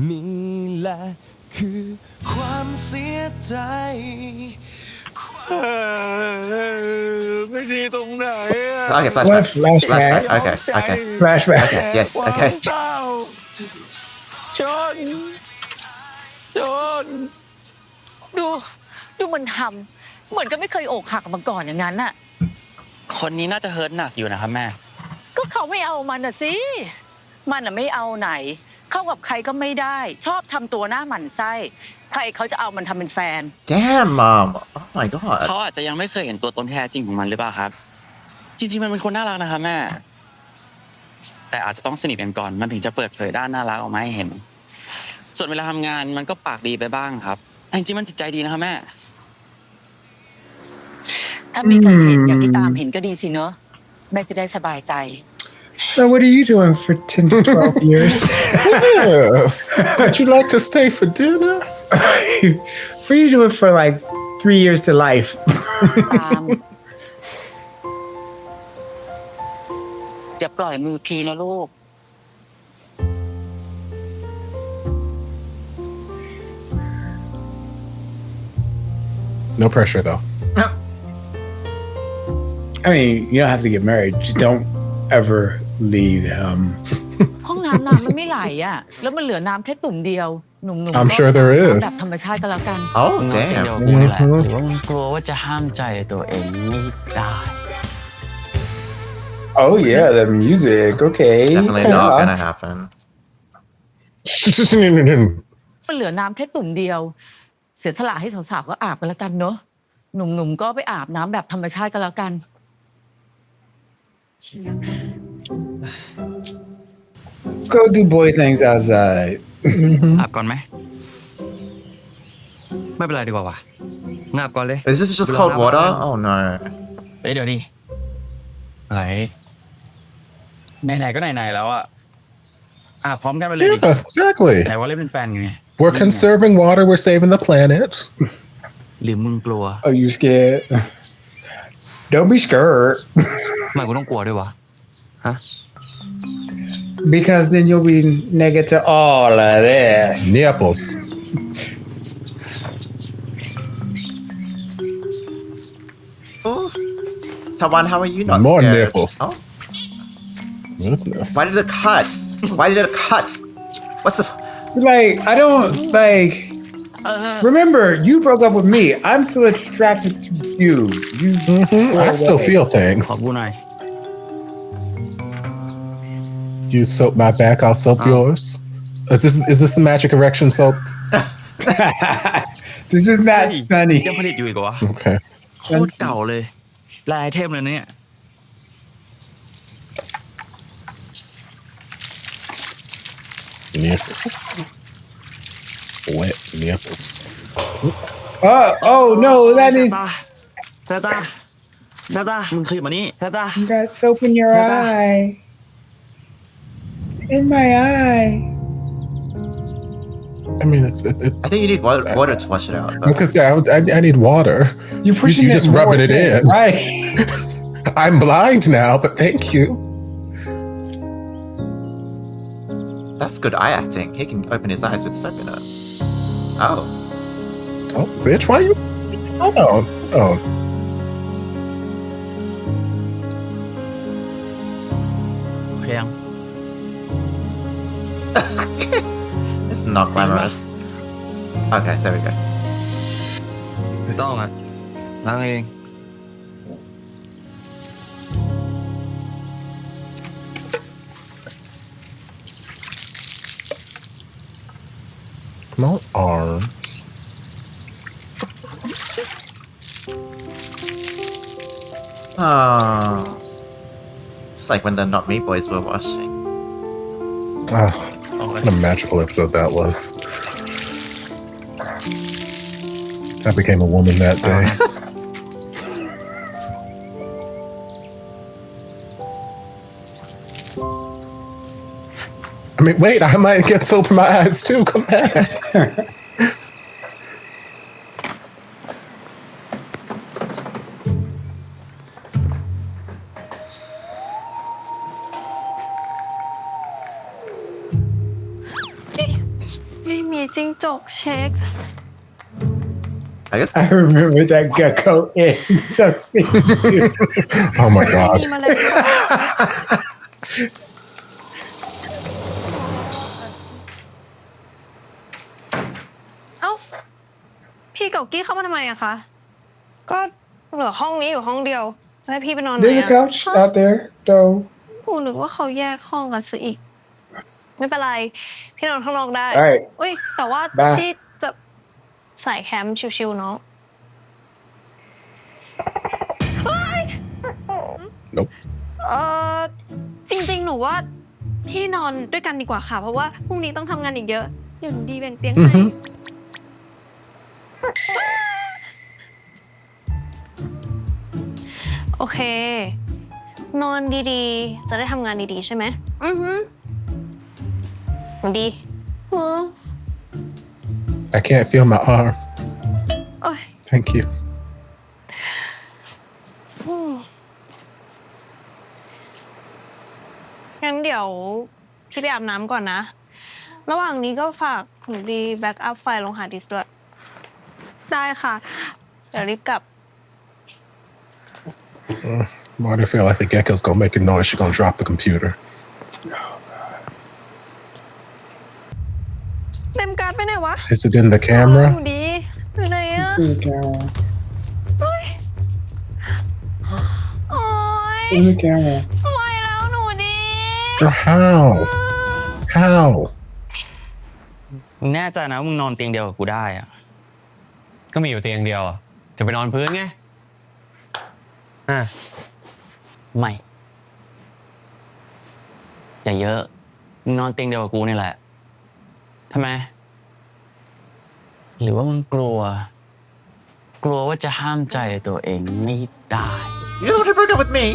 นี่แหละคือความเสียใจไม่ดีตรงไหนอะ Okay, flashback. Flashback. Okay. Flashback. Okay. Yes. Okay. จน ดูมันทำเหมือนก็ไม่เคยอกหักมาก่อนอย่างนั้นน่ะ คนนี้น่าจะเฮิร์ตหนักอยู่นะครับแม่ ก็เขาไม่เอามันน่ะสิมันน่ะไม่เอาไหน เข้ากับใครก็ไม่ได้ ชอบทำตัวหน้าหมั่นไส้ใครเขาจะเอามันทำเป็นแฟน Damn, mom. Oh my เขา god. อาจจะยังไม่เคยเห็นตัวตนแท้จริงของมันหรือเปล่าครับ จริงๆมันเป็นคนน่ารักนะครับแม่ แต่อาจจะต้องสนิทกันก่อนมันถึงจะเปิดเผยด้านน่ารักออกมาให้เห็น ส่วนเวลาทำงานมันก็ปากดีไปบ้างครับแต่จริงๆมันจิตใจดีนะครับแม่ ถ้ามีใครเห็นอย่างที่ตามเห็นก็ดีสิเนอะแม่จะได้สบายใจ So what are you doing for 10 to 12 years? Yes. Would you like to stay for dinner? What are you doing for like 3 years to life? ตามอย่าปล่อยมือพีนะลูก No pressure, though. I mean, you don't have to get married. Just don't ever leave him. ห้องน้ำมันไม่ไหลอ่ะ แล้วมันเหลือน้ำแค่ตุ่มเดียว หนุ่มๆ I'm sure there is แบบธรรมชาติก็แล้วกัน Oh มึงเป็นเดียว damn. กับกูนี่แหละหรือว่ามึงกลัวว่าจะห้ามใจตัวเองไม่ได้ Oh yeah, the music. Okay. Definitely not gonna happen. มันเหลือน้ำแค่ตุ่มเดียว เสียสละให้สาวๆก็อาบกันแล้วกันเนอะหนุ่มๆก็ไปอาบน้ำแบบธรรมชาติก็แล้วกัน Go do boy things outside. อาบก่อนไหมไม่เป็นไรดีกว่าวะงาบก่อนเลย Is this just cold water? Oh no. เดี๋ยวดิไหนไหนๆก็ไหนๆแล้วอะอาบพร้อมกันไปเลยดิ Yeah, exactly. ไหนว่าเล่นเป็นแฟนไง We're conserving water. We're saving the planet. หรือมึงกลัว Oh, you scared? Don't be scared. ทำไมกูต้องกลัวด้วยวะฮะ Because then you'll be naked to all of this. Nipples. Oh. Tawan, how are you not More scared? nipples. Oh? Goodness. Why did it cut? Why did it cut? What's the... Like, I don't like. Remember, you broke up with me. I'm still attracted to you. You. I still feel ขอ things. กูหน่อย You soap my back, I'll soap yours. Is this the magic erection soap? This is not ยัง stunning. ผลิตอยู่อีกเหรอวะ Okay. โคตรเก่าเลยลายไอเทมเลยเนี่ย Nipples. Wet nipples. Oh no, that แซ is. ตาแซตาแซตามึงขยับมานี่แซตา You got soap in your eye. In my eye. I mean, it I think you need water to wash it out. I was gonna say I need water. You're pushing you it just more rubbing it in. Right. I'm blind now, but thank you. That's good eye acting. He can open his eyes with soap in it. Oh. Oh, bitch, why you? Oh. โอเคยัง It's not glamorous. Okay, there we go. ไม่ต้องอ่ะล้างเอง No arms. Oh. It's like when the Not Me boys were washing. What a magical episode that was. I became a woman that day. I mean, wait, I might get soap in my eyes too. Come back.ไม่มีจิ้งจกเช็ค I guess I remember that gecko in something. Oh my god. มีแมลงสาบเช็คเอ้า พี่เก่ากี้เข้ามาทำไมอะคะ ก็เหลือห้องนี้อยู่ห้องเดียว จะให้พี่ไปนอนไหน There's a อะ couch out there, though. กูนึกว่าเขาแยกห้องกันซะอีก ไม่เป็นไร พี่นอนข้างนอกได้ Alright. อุ้ย แต่ว่า Bye. พี่จะใส่แคมป์ชิวๆเนาะ Nope. จริงๆ หนูว่าพี่นอนด้วยกันดีกว่าค่ะ เพราะว่าพรุ่งนี้ต้องทำงานอีกเยอะ เดี๋ยวหนูดีแบ่งเตียงให้ โอเค นอนดีๆ จะได้ทำงานดีๆ ใช่ไหมดี I can't feel my arm. โอ้ย Thank you. งั้นเดี๋ยวพี่ไปอาบน้ำก่อนนะ ระหว่างนี้ก็ฝากหนูดีแบ็กอัพไฟล์ลงหาดิสก์ด้วย ได้ค่ะ เดี๋ยวรีบกลับ Why do I feel like the gecko's gonna make a noise? She's gonna drop the computer. เมมการ์ดไปไหนวะ Is it in the ห camera? นูดีอยู่ไหนอะ In the camera. โอ๊ย In the camera. สวยแล้วหนูดี How? How? มึงแน่ใจนะว่ามึงนอนเตียงเดียวกับกูได้อะ ก็มีอยู่เตียงเดียวอะจะไปนอนพื้นไง ไม่อย่าเยอะ มึงนอนเตียงเดียวกับกูนี่แหละทำไมหรือว่ามึงกลัวว่าจะห้ามใจตัวเองไม่ได้ You don't want to break up with me.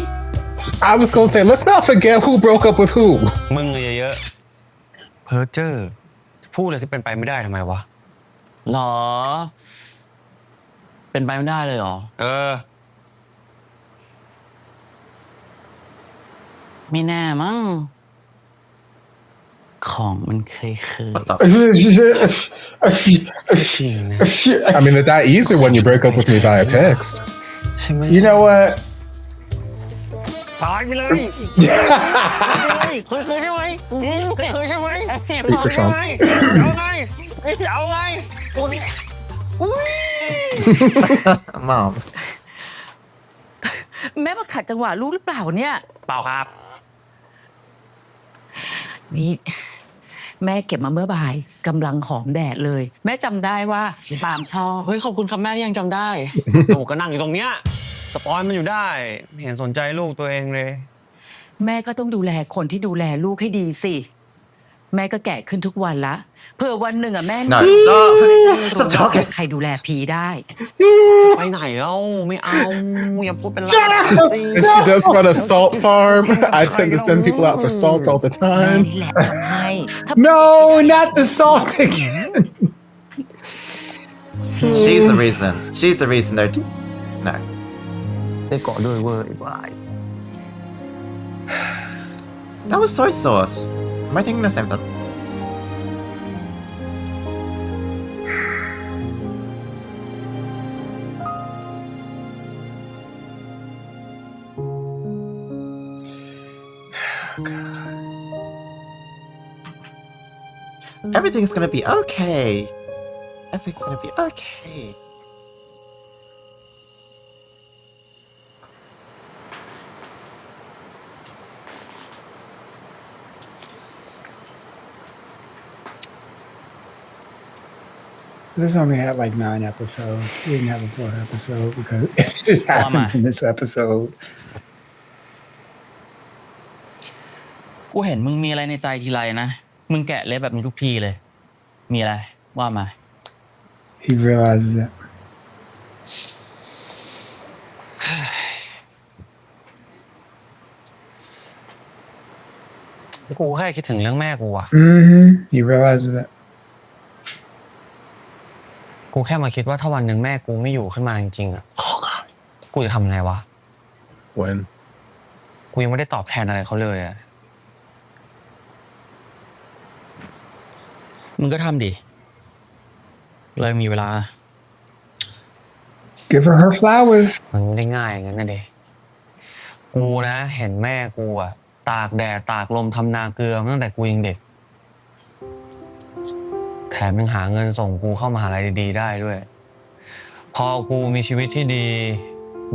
I was gonna say, let's not forget who broke up with who. มึงเยอะๆเพ้อเจ้อพูดอะไรที่เป็นไปไม่ได้ทำไมวะ หรอ เป็นไปไม่ได้เลยเหรอ ไม่แน่มั้งของมันเคย What the? I mean, it's that easy when you break up with me via text. ใช่ไหม You know what? ตายไปเลยเคยใช่ไหมเคยใช่ไหม Speak for Sean. เอาไง Mom. แม่มาขัดจังหวะลูกหรือเปล่าเนี่ย เปล่าครับ นี่แม่เก็บมาเมื่อบ่ายกำลังหอมแดดเลย แม่จำได้ว่าปาล์มชอบ เฮ้ยขอบคุณครับแม่ที่ยังจำได้ ลูกก็นั่งอยู่ตรงเนี้ยสปอยมันอยู่ได้ไม่เห็นสนใจลูกตัวเองเลย แม่ก็ต้องดูแลคนที่ดูแลลูกให้ดีสิแม่ก็แก่ขึ้นทุกวันละเผื่อวันหนึ่งอะแม่ No, stop. Stop talking. ใครดูแลพีได้ ไปไหนเล่าไม่เอาอย่าพูดเป็นไรสิ And she does run a salt farm. I tend to send people out for salt all the แม่ time. นี่แหละทำให้ถ้า No, not the salt again. She's the reason. She's the reason they're. No. ได้เกาะด้วยเว้ยบาย That was soy sauce. Am I thinking the same thing? Everything's gonna be okay. Everything's gonna be okay. This only had like 9 episodes. We didn't have a 4th episode because it just happens in this episode. กูเห็นมึงมีอะไรในใจทีไรนะมึงแกะเล็บแบบนี้ทุกทีเลย มีอะไรว่ามา He realizes it. กูแค่คิดถึงเรื่องแม่กูอะ He realizes it. กูแค่มาคิดว่าถ้าวันหนึ่งแม่กูไม่อยู่ขึ้นมาจริงๆอะกูจะทำไงวะ When? กูยังไม่ได้ตอบแทนอะไรเขาเลยอะ มึงก็ทำดิเลยมีเวลา Give her flowers. มันไม่ได้ง่ายอย่างนั้นนะเดกูนะเห็นแม่กูอะตากแดดตากลมทำนาเกลือมาตั้งแต่กูยังเด็กแถมยังหาเงินส่งกูเข้ามหาลัยดีๆได้ด้วยพอกูมีชีวิตที่ดี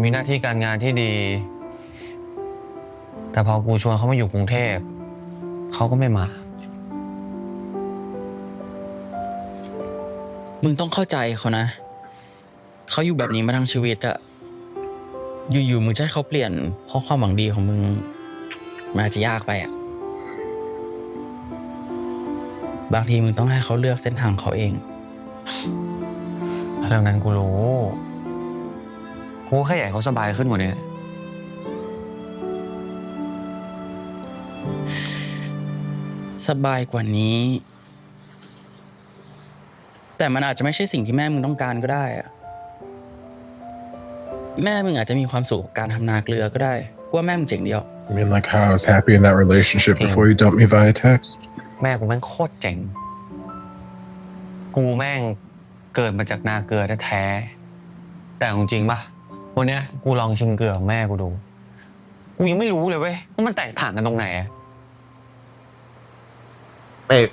มีหน้าที่การงานที่ดีแต่พอกูชวนเขามาอยู่กรุงเทพเขาก็ไม่มา มึงต้องเข้าใจเขานะเขาอยู่แบบนี้มาทั้งชีวิตอะอยู่ๆมึงจะให้เขาเปลี่ยนเพราะความหวังดีของมึงมันอาจจะยากไปอะบางทีมึงต้องให้เขาเลือกเส้นทางเขาเอง เรื่องนั้นกูรู้กูแค่อยากให้เขาสบายขึ้นกว่านี้ สบายกว่านี้ แต่มันอาจจะไม่ใช่สิ่งที่แม่มึงต้องการก็ได้อะแม่มึงอาจจะมีความสุขกับการทำนาเกลือก็ได้กูว่าแม่มึงเจ๋งเดียว I mean, like how I was happy in that relationship before you dumped me via text. แม่กูแม่งโคตรเจ๋งกูแม่งเกิดมาจากนาเกลือแท้ๆแต่จริงๆป่ะวันเนี้ยกูลองชิมเกลือของแม่กูดูกูยังไม่รู้เลยเว้ยว่ามันแตกต่างกันตรงไหน Wait.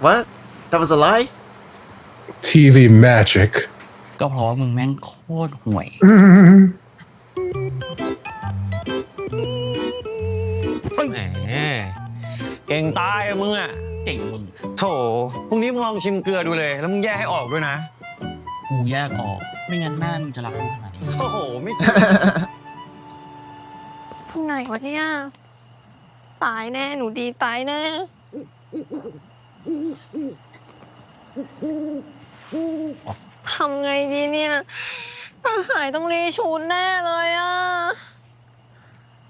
What? That was a lie? TV magic. ก็เพราะว่ามึงแม่งโคตรห่วย แหมเก่งตายอะมึงอะ เก่งมึง โถพรุ่งนี้มึงลองชิมเกลือดูเลยแล้วมึงแยกให้ออกด้วยนะ กูแยกออกไม่งั้นแม่มึงจะรักกูขนาดนี้ โอ้โหไม่ ไหนวะเนี่ย ตายแน่หนูดีตายแน่ทำไงดีเนี่ยถ้าหายต้องรีชูนแน่เลยอ่ะ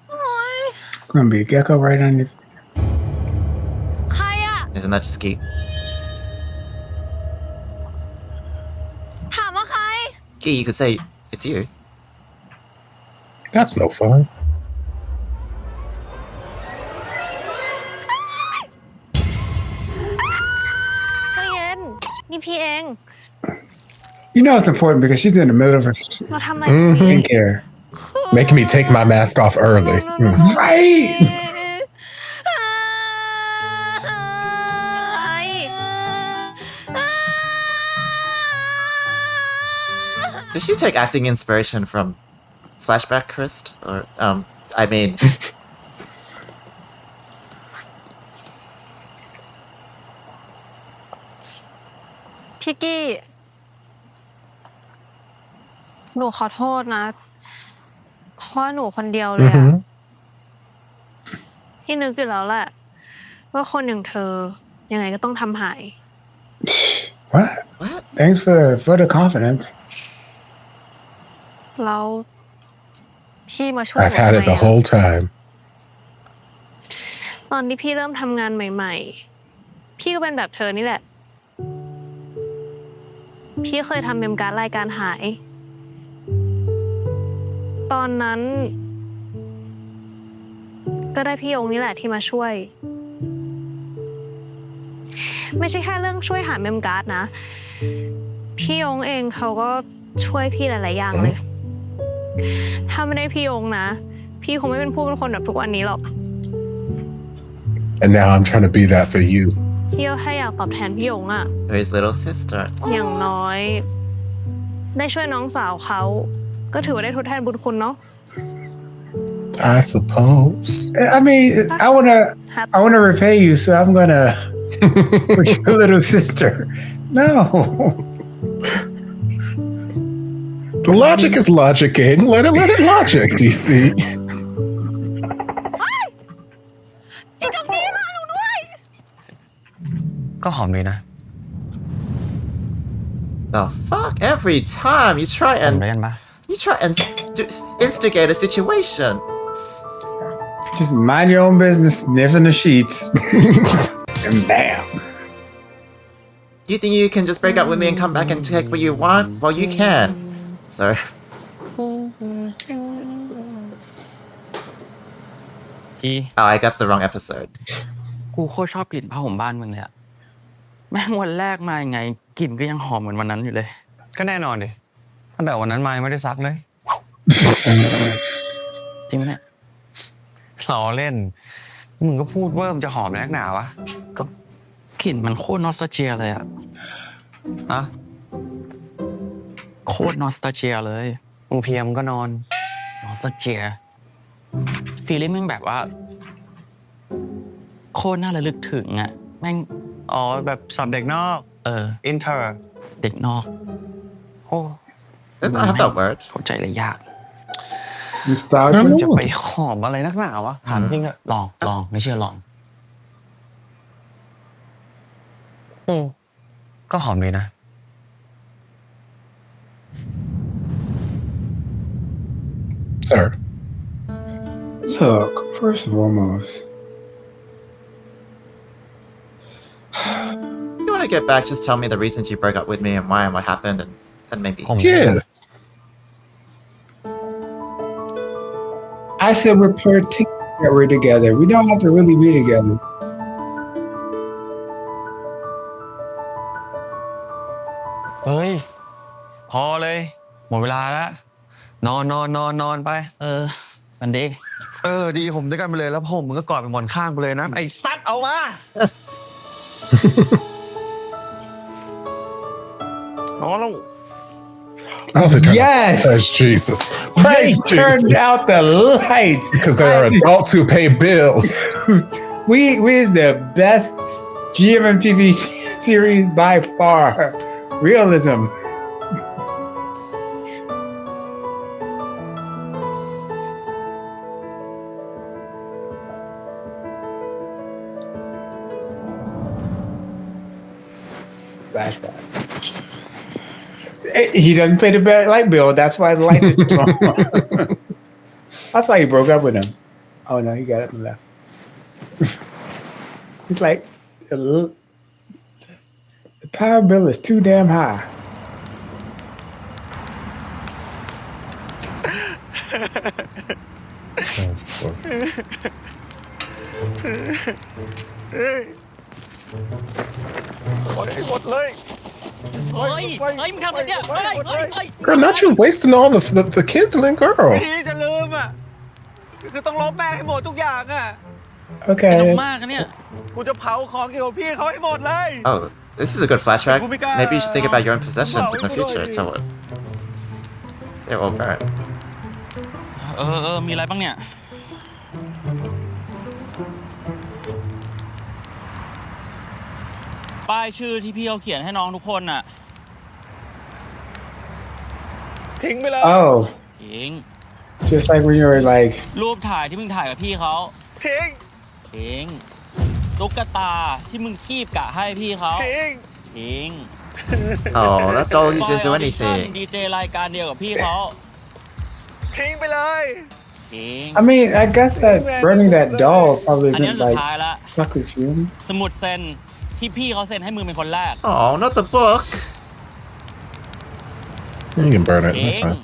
โอ๊ย It's gonna be a gecko right on your. ใครอ่ะ Isn't that just Key? ถามว่าใคร Key, you could say it's you. That's no fun. ใจเย็นนี่พี่เอง You know it's important because she's in the middle of her มาทำอะไร skincare. Making me take my mask off early. Right. Did she take acting inspiration from Flashback Christ? Or, I mean, พี่กี้ หนูขอโทษนะ เพราะว่าหนูคนเดียวเลยอะพี่นึกอยู่แล้วแหละ ว่าคนอย่างเธอ ยังไงก็ต้องทำหาย What? Thanks for the confidence. แล้วพี่มาช่วยห I've นู had ทำ it ไม the อะ whole time. ตอนที่พี่เริ่มทำงานใหม่ๆ พี่ก็เป็นแบบเธอนี่แหละ พี่เคยทำเมมการ์ดรายการหาย ตอนนั้น ก็ได้พี่ยงนี่แหละที่มาช่วย ไม่ใช่แค่เรื่องช่วยหาเมมการ์ดนะ พี่ยงเองเขาก็ช่วยพี่หลายๆอย่างเลย ถ้าไม่ได้พี่ยงนะ พี่คงไม่เป็นผู้เป็นคนแบบทุกวันนี้หรอก And now I'm trying to be that for you. พี่ก็แค่อยากตอบแทนพี่ยงอะ his little sister. อย่างน้อย ได้ช่วยน้องสาวเขา ก็ถือว่าได้ทดแทนบุญคุณเนาะ I suppose. I mean, I wanna repay you, so I'm gonna put your little sister. No. The logic is logicking. Let it logic, DC. อีกกับนี้มาหนูด้วย ก็หอมดีนะ The fuck? Every time you try ผม and ด้วยกันปะ instigate a situation. Just mind your own business, sniffing the sheets. And bam. You think you can just break up with me and come back and take what you want? Well, you can. So, ที่ oh, I got the wrong episode. กูโคตรชอบกลิ่นผ้าห่มบ้านมึงเลยอะแม่งวันแรกมายังไงกลิ่นก็ยังหอมเหมือนวันนั้นอยู่เลย ก็แน่นอนดิตั้งแต่วันนั้นมาไม่ได้ซักเลย จริงไหมเนี่ย ล้อเล่น มึงก็พูดว่ามันจะหอมนักหนาวะ ก็กลิ่นมันโคตรนอสตาเจียเลยอะ อะ โคตรนอสตาเจียเลย มึงเพลียมงก็นอน นอสตาเจียฟีลลิ่งแม่งแบบว่า โคตรน่าระลึกถึงอะแม่ง อ๋อแบบสับเด็กนอก inter เด็กนอก โอ้ Did not have that word. เข้าใจเลยยาก Nostalgia. จะไปหอมอะไรนักหนาวะถามจริงอะ ลองไม่เชื่อลอง ก็หอมดีนะ Sir. Look, first and foremost, You want to get back? Just tell me the reasons you broke up with me and why and what happened, and then maybe. Yes. I said we're pretending that we're together. We don't have to really be together. เฮ้ย พอเลย หมดเวลาแล้ว นอนไป มันดี ดีผมด้วยกันไปเลยแล้วผมมึงก็กอดเป็นหมอนข้างไปเลยนะ ไอ้ซัดเอามา นอนแล้ว Oh, they're trying Yes. to praise Jesus. They Praise turned Jesus. out the lights. Because there are adults who pay bills. We is the best GMMTV series by far. Realism. Flashback. He doesn't pay the light bill. That's why the light is wrong. That's why he broke up with him. Oh no, he got it and left. He's like, the power bill is too damn high. Girl, not you wasting all the kindling, girl. พี่จะลืมอ่ะคือต้องลบแม่งให้หมดทุกอย่างอ่ะ Okay. มากนะเนี่ย กูจะเผาของเกี่ยวกับพี่เขาให้หมดเลย Oh, this is a good flashback. Maybe you should think about your own possessions in the future. So what? They're all burnt. มีอะไรบ้างเนี่ย ป้ายชื่อที่พี่เขาเขียนให้น้องทุกคนน่ะ ทิ้งไปเลย Oh, ทิ้ง just like when you were like, รูปถ่ายที่มึงถ่ายกับพี่เขา ทิ้ง ทิ้งตุ๊กตาที่มึงคีบกะให้พี่เขา ทิ้ง ทิ้ง Oh, that's all he didn't do anything. ดีเจรายการเดียวกับพี่เขา ทิ้งไปเลย ทิ้ง I mean, I guess that burning that doll probably อันนี้ isn't สุด like ท้ายละ chocolate fumes. สมุดเซ็นที่พี่เขาเซ็นให้มึงเป็นคนแรก Oh, not the book. You can burn it. ทิ้ That's ง fine.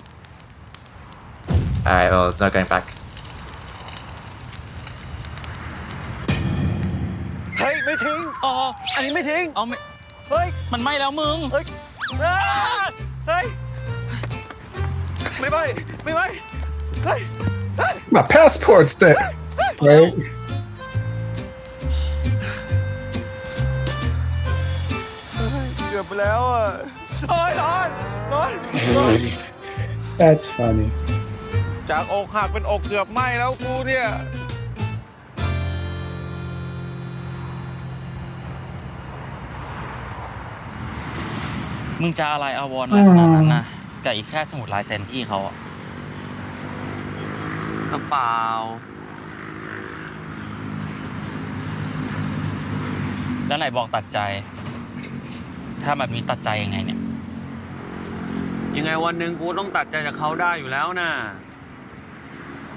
Alright, well, it's not going back. เฮ้ยไม่ทิ้ง อ๋อ อันนี้ไม่ทิ้ง เอาไม่ เฮ้ย มันไม่แล้วมึง เฮ้ยอ้าเฮ้ยไม่ไปเฮ้ยเฮ้ย My passport's there. Right? เกือบไปแล้วอ่ะโอ้ยร้อน That's funny. จากอกหักเป็นอกเกือบไหม้แล้วกูเนี่ย มึงจะอะไรอาวรณ์อะไรขนาดนั้นนะกับอีกแค่สมุดลายเซ็นพี่เขาอะกระเป๋าแล้วไหนบอกตัดใจ ถ้าแบบนี้ตัดใจยังไงเนี่ย ยังไงวันหนึ่งกูต้องตัดใจจากเขาได้อยู่แล้วนะ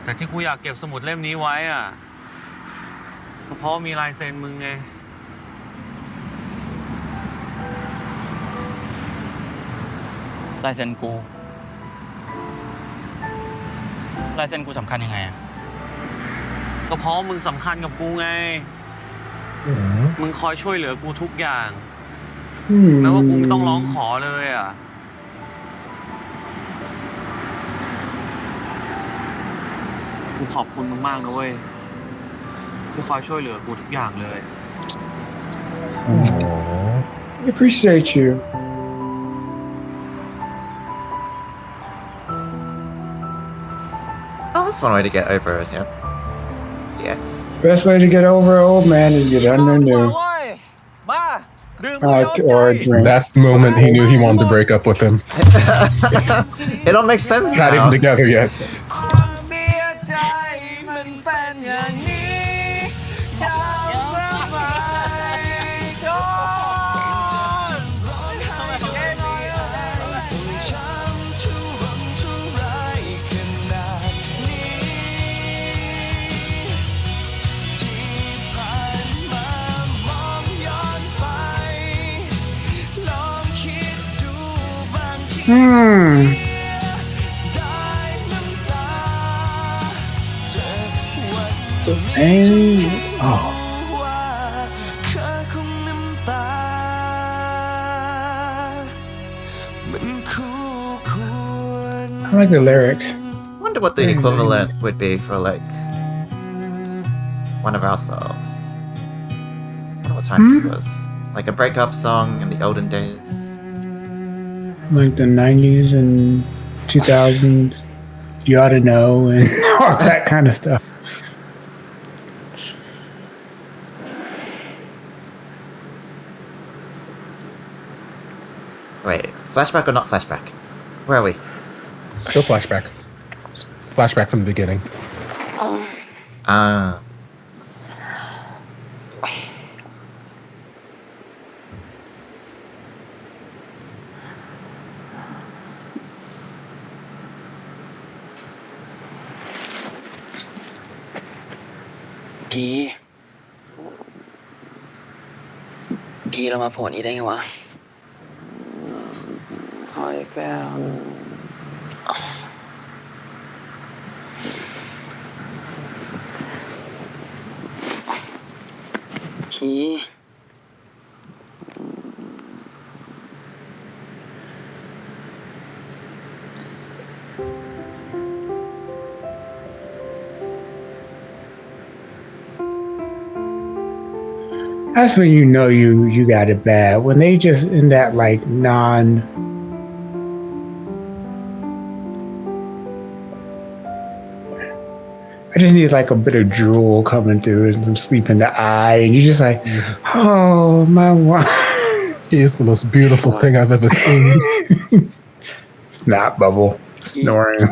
แต่ที่กูอยากเก็บสมุดเล่มนี้ไว้อ่ะก็เพราะมีลายเซ็นมึงไง ลายเซ็นกูลายเซ็นกูสำคัญยังไงอะ ก็เพราะมึงสำคัญกับกูไง มึงคอยช่วยเหลือกูทุกอย่างแม้ว่ากูไม่ต้องร้องขอเลยอ่ะ กูขอบคุณมึงมากนะเว้ยที่คอยช่วยเหลือกูทุกอย่างเลย I appreciate you. Oh, that's one way to get over him. Yes. Best way to get over an old man is get under new. บ้าดื่ม Or a drink. That's the moment he knew he wanted to break up with him. It all makes sense Not even now. together yet. I like the lyrics. Wonder what the equivalent would be for like one of our songs. Wonder what time this was. Like a breakup song in the olden days. Like the 90s and 2000s. You ought to know and all that kind of stuff. Wait, flashback or not flashback? Where are we? Still flashback. Flashback from the beginning. Ah. กีเรามาโผล่นี้ได้ไงวะขออีกแล้วกี That's when you know you got it bad. When they just in that like I just need like a bit of drool coming through and some sleep in the eye, and you're just like, oh my wife. He is the most beautiful thing I've ever seen. Snot bubble snoring.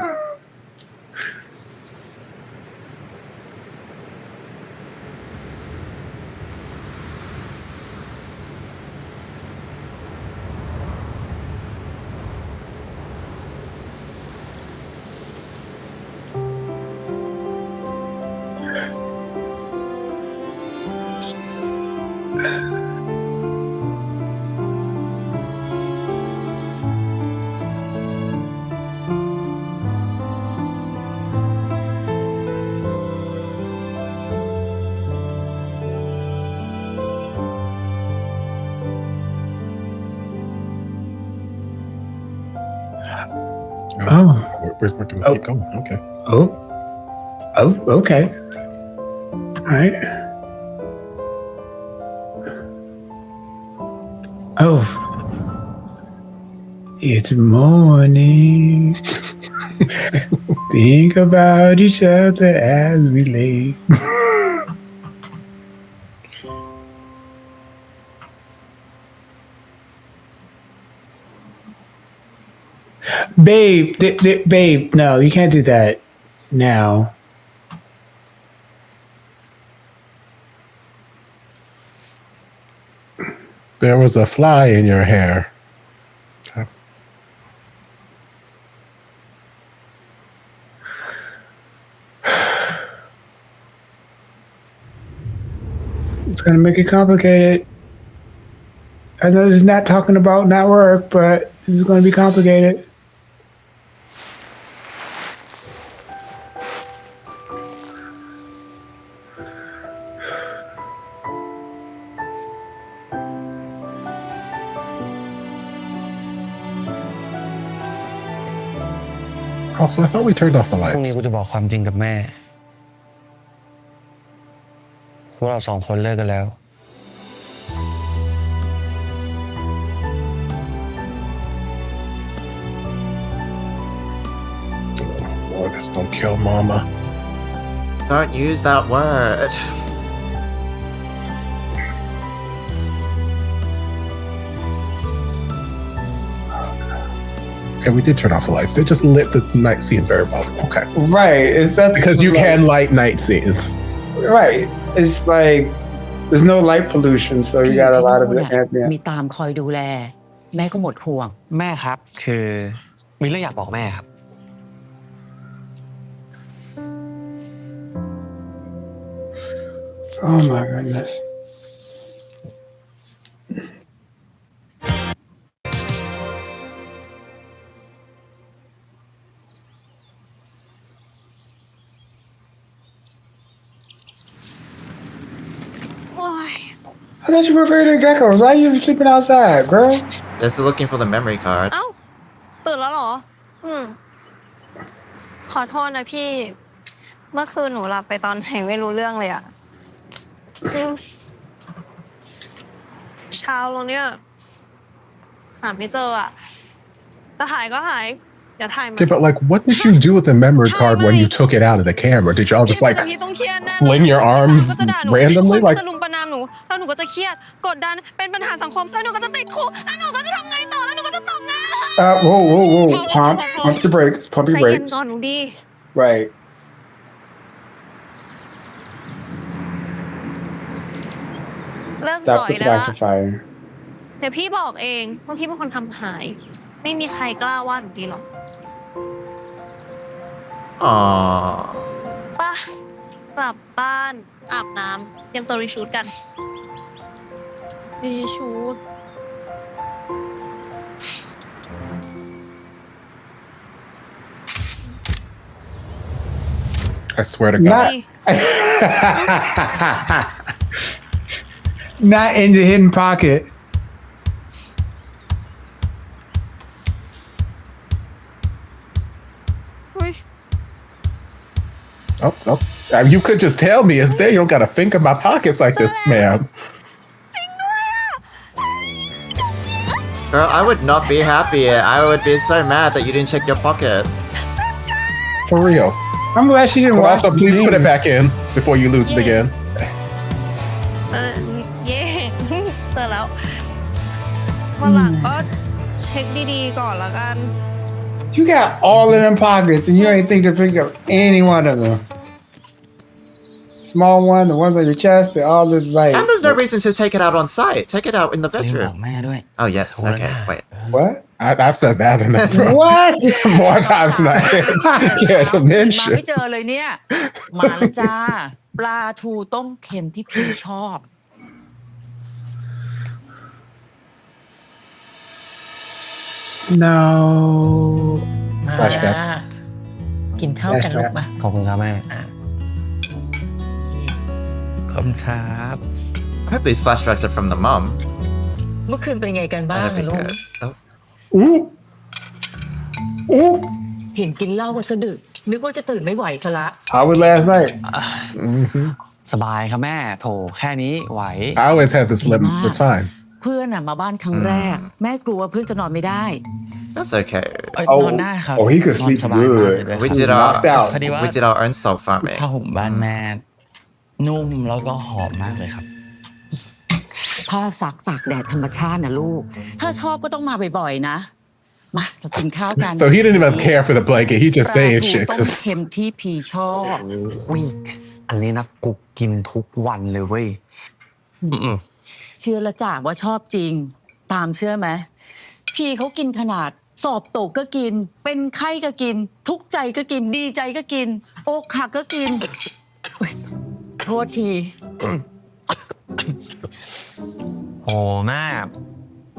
Oh. We're gonna keep going. Okay. Oh, okay. All right. Oh, it's morning. Think about each other as we lay. Babe, no, you can't do that now. There was a fly in your hair. Okay. It's gonna make it complicated. I know this is not talking about not work, but this is gonna be complicated. Also, I thought we turned off the พรุ่งนี้ lights. กูจะบอกความจริงกับแม่ว่าเรา2 คนเลิกกันแล้ว Boy, this don't kill mama. Don't use that word. Okay, we did turn off the lights. They just lit the night scene very well. Okay. Right. That's Because you can light night scenes. Right. It's like there's no light pollution, so you got a lot of it. มีตามคอยดูแล แม่ก็หมดห่วง แม่ครับคือมีเรื่องอยากบอกแม่ครับ Oh my goodness. I thought you were afraid of geckos. Why are you sleeping outside, girl? Just looking for the memory card. เอ้าตื่นแล้วเหรอ ขอโทษนะพี่ เมื่อคืนหนูหลับไปตอนไหนไม่รู้เรื่องเลยอะเช้าลงเนี่ยหาไม่เจออะแต่หายก็หายอย่าถ่ายมา Okay, but like, what did you do with the memory card when you took it out of the camera? Did y'all just like พี่ต้องเครียดแน่ fling your arms ก็จะด่าหนู randomly? คน Like, จะลุมประณามหนูแล้วหนูก็จะเครียดกดดันเป็นปัญหาสังคมแล้วหนูก็จะติดคุกแล้วหนูก็จะทำไงต่อแล้วหนูก็จะตกงาน Whoa. Pump your brakes. Pump ใจ your เย็น brakes. ก่อนหนูดี Right. เลิก Stop จ่อย the ได้ละ flash fire. เดี๋ยวพี่บอกเองว่าพี่เป็นคนทำหาย ไม่มีใครกล้าว่าหนูดีหรอก Aww. ป่ะกลับไป บ้านอาบน้ำเตรียมตัวรีชูตกันรีชูต I swear to God. Not in the hidden pocket. Oh. You could just tell me it's there. You don't got to think of my pockets like this, ma'am. Girl, I would not be happy. I would be so mad that you didn't check your pockets. For real. I'm glad she didn't But watch also, the please scene. put it back in before you lose it again. เย่ เจอแล้ววันหลังก็เช็คดีๆก่อนละกัน You got all of them pockets and you ain't think to pick up any one of them. Small one, the ones on your chest, they all look like. And there's no reason to take it out on site. Take it out in the ลืมบอก bedroom. แม่ด้วย Oh, yes. Okay, wait. What? I've said that in the What? more times than I care to มา mention. ไม่เจอเลยเนี่ย มาแล้วจ้า ปลาทูต้มเค็มที่พี่ชอบ No. มา Flashback กินข้าวกันลูกมา ขอบคุณครับแม่ ขอบคุณครับ I hope these flashbacks are from the mum. เมื่อคืนเป็นไงกันบ้าง That'd be ลูก good. Oh. Ooh. Ooh. เห็นกินเหล้ากันสะดึก นึกว่าจะตื่นไม่ไหวซะละ How was last night? สบายครับแม่ โถแค่นี้ไหว I always had this limit. It's fine. เพื่อนน่ะมาบ้านครั้งแรก แม่กลัวเพื่อนจะนอนไม่ได้ That's okay. นอนได้ครับ Oh, he could นอน sleep สบายมากเลย good. ด้วย We ครับ did knocked out. พอดีว่า we did our own soul farming. ผ้าห่มบ้านแม่นุ่มแล้วก็หอมมากเลยครับ ผ้าซักตากแดดธรรมชาตินะลูก ถ้าชอบก็ต้องมาบ่อยๆนะ มาเรากินข้าวกัน So he didn't even care for the blanket. He just ปลา saying ทู shit ต้ม because เค็มที่พีชอบ อุ้ยอันนี้นะกูกินทุกวันเลยเว้ย เชื่อละจ่าว่าชอบจริง ตามเชื่อไหมพี่เขากินขนาดสอบตกก็กิน เป็นไข้ก็กิน ทุกข์ใจก็กิน ดีใจก็กินอกหักก็กินอุ๊ยโทษที โอ้แม่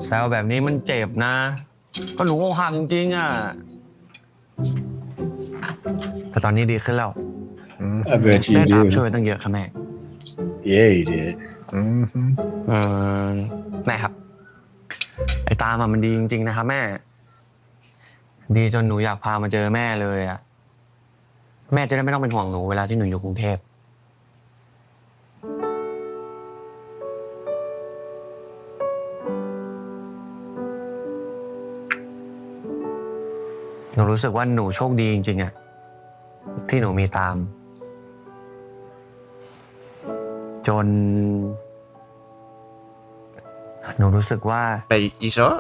แซวแบบนี้มันเจ็บนะ ก็หนูอกหักจริงๆอ่ะ แต่ตอนนี้ดีขึ้นแล้ว I bet you ได้ตาม do. ช่วยตั้งเยอะค่ะแม่ Yeah, you did. แม่ครับ ไอ้ตามมันดีจริงๆนะครับแม่ ดีจนหนูอยากพามาเจอแม่เลยอ่ะ แม่จะได้ไม่ต้องเป็นห่วงหนูเวลาที่หนูอยู่กรุงเทพ หนูรู้สึกว่าหนูโชคดีจริงๆอะที่หนูมีตาม จน หนูรู้สึกว่า Wait, you sure?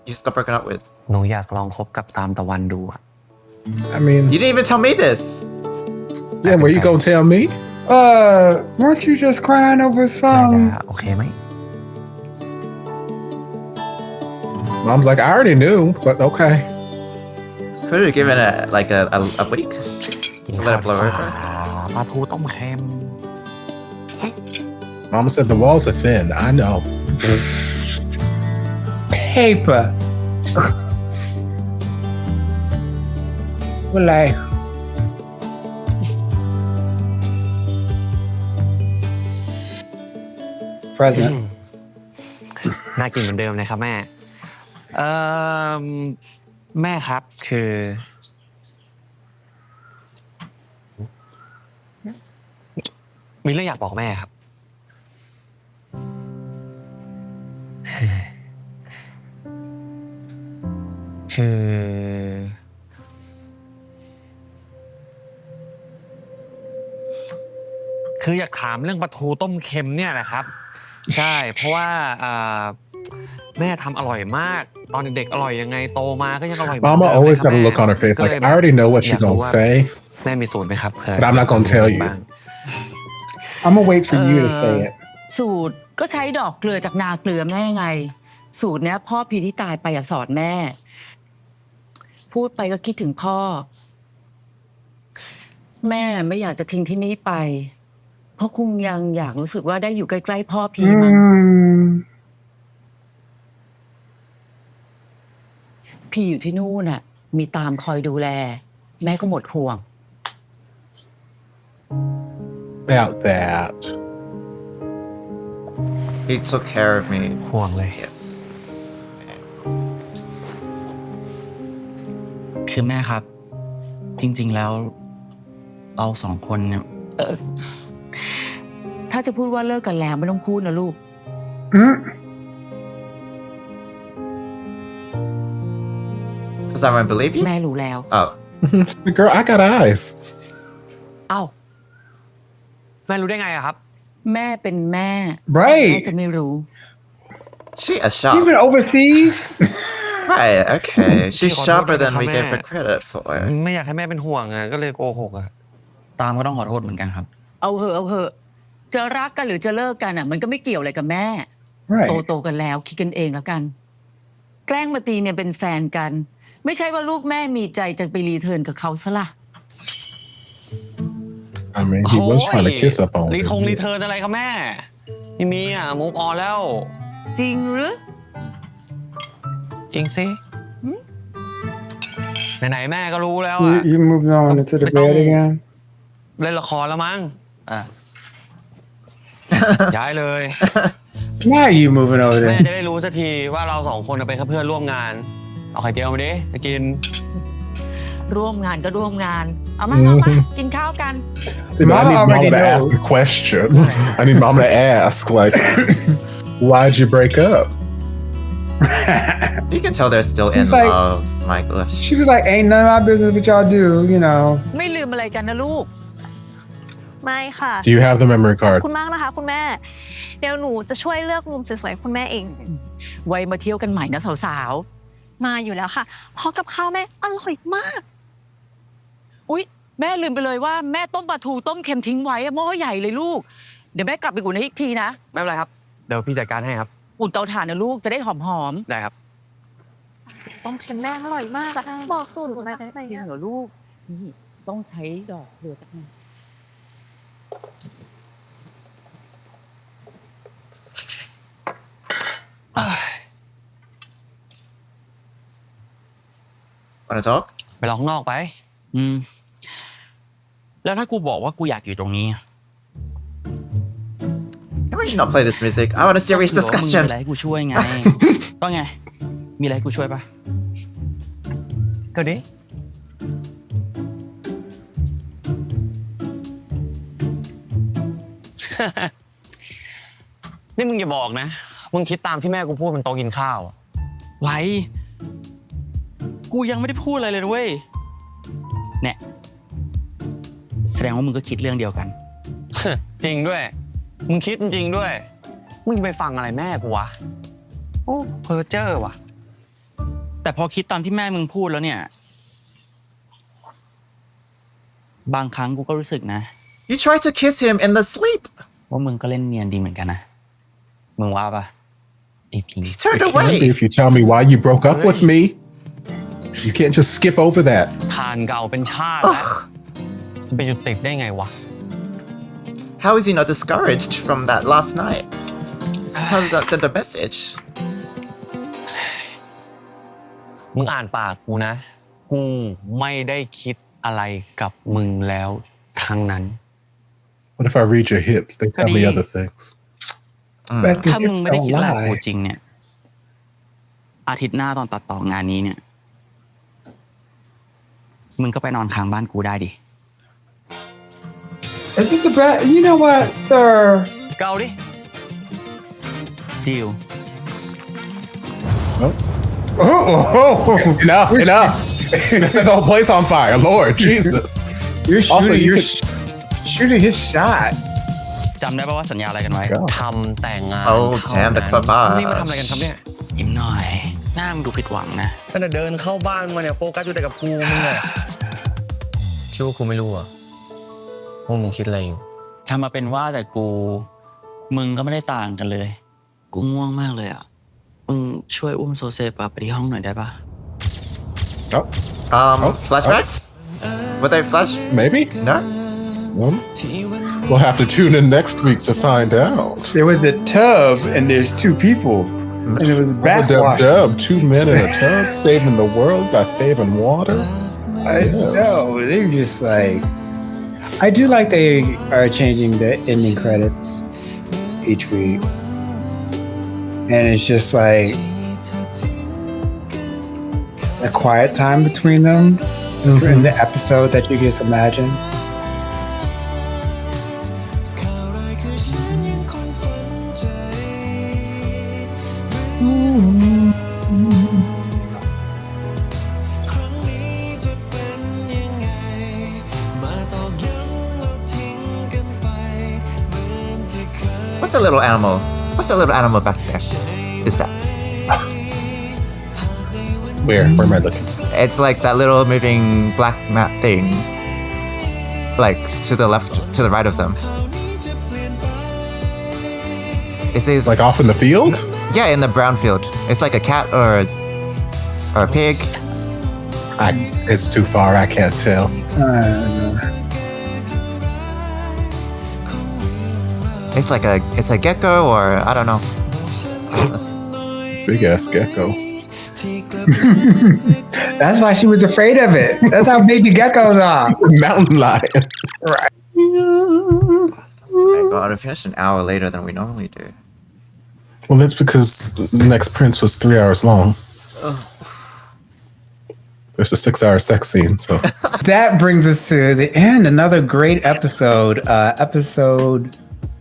You just got broken up with? หนูอยากลองคบกับตามตะวันดูอะ I mean, You didn't even tell me this. yeah, were you gonna tell me? Weren't you just crying over น่าจะ some? โอเคไหม Mom's like, I already knew, but okay. Could have given it like a week กิน to ข้า let ว it blow ดี over. กว่าปลาทูต้มเค็ม Mama said the walls are thin. I know. Paper. Well, like. Present. น่ากินเหมือนเดิมเลยครับแม่ แม่ครับคือ มีเรื่องอยากบอกแม่ครับ คือ คืออยากถามเรื่องปลาทูต้มเค็มเนี่ยแหละครับ ใช่ เพราะว่าแม่ทำอร่อยมาก ตอนเด็กๆอร่อยยังไงโตมาก็ยังอร่อย Mama always got a look on her face like, I already know what she's gonna say, แม่มีสูตรไหมครับ but I'm not gonna tell you. I'm gonna wait for you to say it. สูตรก็ใช้ดอกเกลือจากนาเกลือแม่ไง สูตรเนี้ยพ่อพี่ที่ตายไปสอนแม่ พูดไปก็คิดถึงพ่อ แม่ไม่อยากจะทิ้งที่นี่ไป เพราะคงยังอยากรู้สึกว่าได้อยู่ใกล้ๆพ่อพีมั้งพี่อยู่ที่นู่นน่ะมีตามคอยดูแลแม่ก็หมดห่วง About that. He took care of me. ห่วงเลย คือแม่ครับ จริงๆแล้วเราสองคนเนี่ย ถ้าจะพูดว่าเลิกกันแล้วไม่ต้องพูดนะลูก Because I won't believe you? แม่รู้แล้ว Oh. Girl, I got eyes. เอ้าแม่รู้ได้ไงอะครับ แม่เป็นแม่ Right. แม่จะไม่รู้ She a sharp. Even overseas. Right, okay. She's She sharper than we got gave her mad. credit for. ไม่อยากให้แม่เป็นห่วงอะก็เลยโกหกอะ ตามก็ต้องขอโทษเหมือนกันครับ เอาเหอะจะรักกันหรือจะเลิกกันอ่ะ มันก็ไม่เกี่ยวอะไรกับแม่ Right. โตกันแล้วคิดกันเองแล้วกัน แกล้งมาตีเนี่ยเป็นแฟนกัน ไม่ใช่ว่าลูกแม่มีใจจะไปรีเทิร์นกับเขาซะละ I mean, he was trying to kiss up on รี her. เทิร์นอะไรครับแม่ไม่มีอะมูฟออนแล้ว จริงหรือ จริงสิไหนๆแม่ก็รู้แล้วอะ You moving on into the But don't- bed again? เล่นละครแล้วมั้ง อ่ะ ย้ายเลย Now you moving over แม่ there. จะได้รู้สักทีว่าเราสองคนเป็นแค่เพื่อนร่วมงาน เอาไข่เจียวมาดิจะกิน ร่วมงานก็ร่วมงาน เอามากินข้าวกัน See, but I Mama need already Mama to ask knows. a question. I need Mama to ask, like, why'd you break up? You can tell they're still in He's like- love, my gosh. She was like, ain't none of my business what y'all do, you know. ไม่ลืมอะไรกันนะลูก ไม่ค่ะ Do you have the memory ขอบ card? คุณมากนะคะคุณแม่ เดี๋ยวหนูจะช่วยเลือกมุมสวยๆคุณแม่เอง ไว้มาเที่ยวกันใหม่นะสาว มาอยู่แล้วค่ะ เพราะกับข้าวแม่อร่อยมาก ๆ อุ๊ย แม่ลืมไปเลยว่าแม่ต้มปลาทูต้มเค็มทิ้งไว้อะหม้อใหญ่เลยลูก เดี๋ยวแม่กลับไปอุ่นให้อีกทีนะ ไม่เป็นไรครับ เดี๋ยวพี่จัดการให้ครับ อุ่นเตาถ่านนะลูกจะได้หอม ได้ครับ ต้มเค็มแม่อร่อยมากอะบอกสูตรหนูหน่อยได้ไหม ๆจริงเหรอลูก นี่ต้องใช้ดอกเกลือจากนั้น Wanna talk? ไปรอข้างนอกไป อืม แล้วถ้ากูบอกว่ากูอยากอยู่ตรงนี้ Can we not play this music? I want a serious ก็คือว่ามึงมี discussion. อะไรให้กูช่วยไง ก็ไง มีอะไรให้กูช่วยปะ ก็ดิ นี่มึงอย่าบอกนะ มึงคิดตามที่แม่กูพูดบนโต๊ะกินข้าวอะ ไร กูยังไม่ได้พูดอะไรเลยนะเว้ย เนี่ยแสดงว่ามึงก็คิดเรื่องเดียวกัน จริงด้วย มึงคิดจริงด้วย มึงจะไปฟังอะไรแม่กูวะ โอ้เพอเจอร์ว่ะ แต่พอคิดตามที่แม่มึงพูดแล้วเนี่ย บางครั้งกูก็รู้สึกนะ You tried to kiss him in the sleep. ว่ามึงก็เล่นเนียนดีเหมือนกันนะ มึงว่าปะไอ้พี He turned It can be away. if you tell me why you broke up with me. You can't just skip over that. ทานเก่าเป็นชาติแล้ว จะไปหยุดติดได้ไงวะ How is he not discouraged from that last night? How does that send a message? มึงอ่านปากกูนะ กูไม่ได้คิดอะไรกับมึงแล้วทั้งนั้น What if I read your hips? They tell me Cody. other things. But the ถ้ามึง hips ไม่ได้ don't คิดอะไรกับกู lie. จริงเนี่ย อาทิตย์หน้าตอนตัดต่องานนี้เนี่ย มึงก็ไปนอนค้างบ้านกูได้ดิ Is this a bad? You know what, sir? เกาดิ ดิว Enough, enough. You set the whole place on fire. Lord Jesus. You're Also, shooting, you you're could- shooting his shot. จำได้ปะว่าสัญญาอะไรกันไว้ Go. ทำแต่งงาน Oh, damn the เท่านั้น cleavage. นี่มาทำอะไรกันครับเนี่ย ยิ้มหน่อย หน้ามึงดูผิดหวังนะ ตั้งแต่เดินเข้าบ้านมาเนี่ยโฟกัสอยู่แต่กับกูมึงอะคิดว่ากูไม่รู้อะว่ามึงคิดอะไรอยู่ ทำมาเป็นว่าแต่กู มึงก็ไม่ได้ต่างกันเลย กูง่วงมากเลยอ่ะ มึงช่วยอุ้มโซเซปไปที่ห้องหน่อยได้ปะ Oh, Flashbacks? Were they flash? maybe. No? Well, we'll have to tune in next week to find out. There was a tub and there's two people. And it was backwash. Dub, 2 men in a tub saving the world by saving water. I know. They're just like... I do like they are changing the ending credits each week. And it's just like a quiet time between them in the episode that you just imagine. What's the little animal? What's the little animal back there? Is that? Where am I looking? It's like that little moving black mat thing. Like to the left, to the right of them. Is it Like off in the field? Yeah, in the brown field. It's like a cat or a pig. It's too far. I can't tell. It's a gecko or I don't know. Big ass gecko. That's why she was afraid of it. That's how big the geckos are. Mountain lion. Right. Oh my god, we finished an hour later than we normally do. Well, that's because the next Prince was 3 hours long. There's a 6-hour sex scene, so. That brings us to the end. Another great episode. Is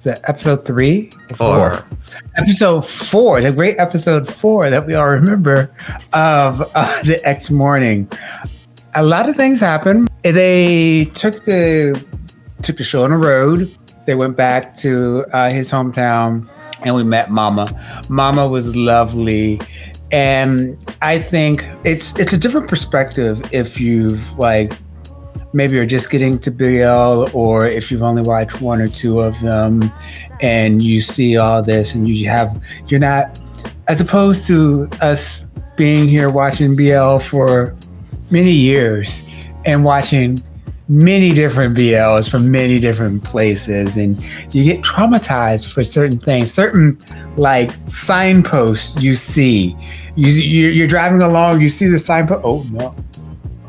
that episode 3? 4. Episode 4, the great episode 4 that we all remember of the X Morning. A lot of things happened. They took the show on the road. They went back to his hometown and we met Mama. Mama was lovely. And I think it's a different perspective if you've maybe you're just getting to BL or if you've only watched 1 or 2 of them and you see all this and you're not, as opposed to us being here watching BL for many years and watching many different BLs from many different places, and you get traumatized for certain things, certain signposts you see. You're driving along, you see the signpost,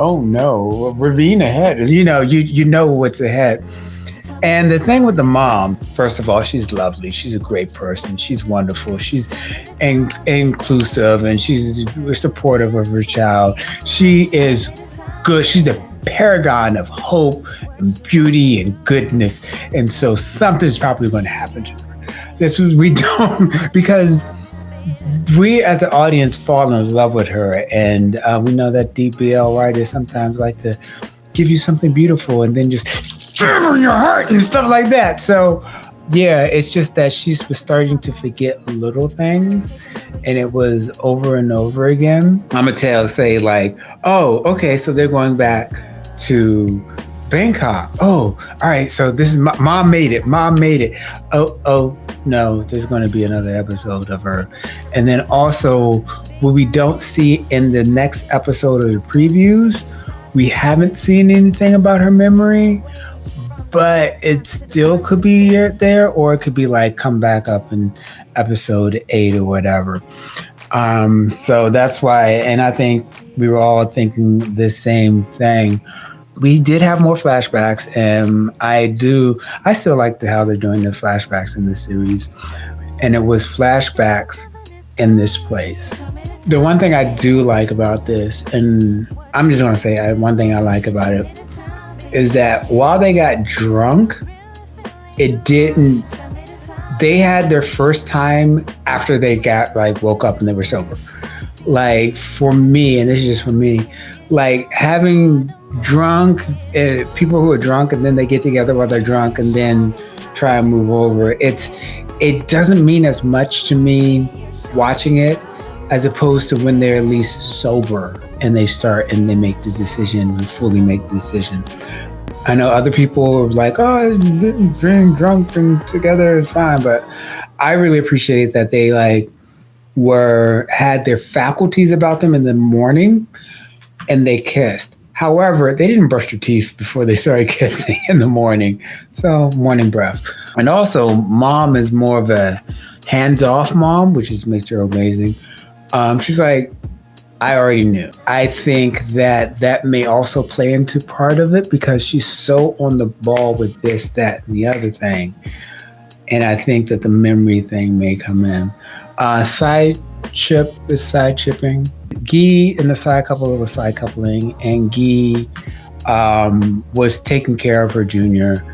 oh no, ravine ahead. You know what's ahead. And the thing with the mom, first of all, she's lovely. She's a great person. She's wonderful. She's inclusive and she's supportive of her child. She is good. She's the paragon of hope and beauty and goodness. And so something's probably going to happen to her. Because we as the audience fall in love with her, and we know that DBL writers sometimes like to give you something beautiful and then just tear in your heart and stuff like that. So yeah, it's just that she was starting to forget little things, and it was over and over again. Mama Tail say oh, okay, so they're going back to Bangkok. Oh, all right, so this is Mom made it. Oh no, there's going to be another episode of her. And then also what we don't see in the next episode of the previews, we haven't seen anything about her memory, but it still could be there, or it could be come back up in episode 8 or whatever. So that's why, and I think we were all thinking the same thing. We did have more flashbacks, and I still like how they're doing the flashbacks in this series. And it was flashbacks in this place. The one thing I do like about this, and I'm just going to say one thing I like about it, is that while they got drunk, they had their first time after they got woke up and they were sober. For me, and this is just for me, having drunk people who are drunk and then they get together while they're drunk and then try and move over, it doesn't mean as much to me watching it as opposed to when they're at least sober and they start and they make the decision and fully make the decision. I know other people are oh, getting drunk and together is fine, but I really appreciate that they had their faculties about them in the morning and they kissed. However, they didn't brush their teeth before they started kissing in the morning. So morning breath. And also, mom is more of a hands-off mom, which just makes her amazing. She's like, I already knew. I think that may also play into part of it because she's so on the ball with this, that, and the other thing. And I think that the memory thing may come in. Side chip is side chipping. Guy and the side couple was side coupling, and Guy was taking care of her junior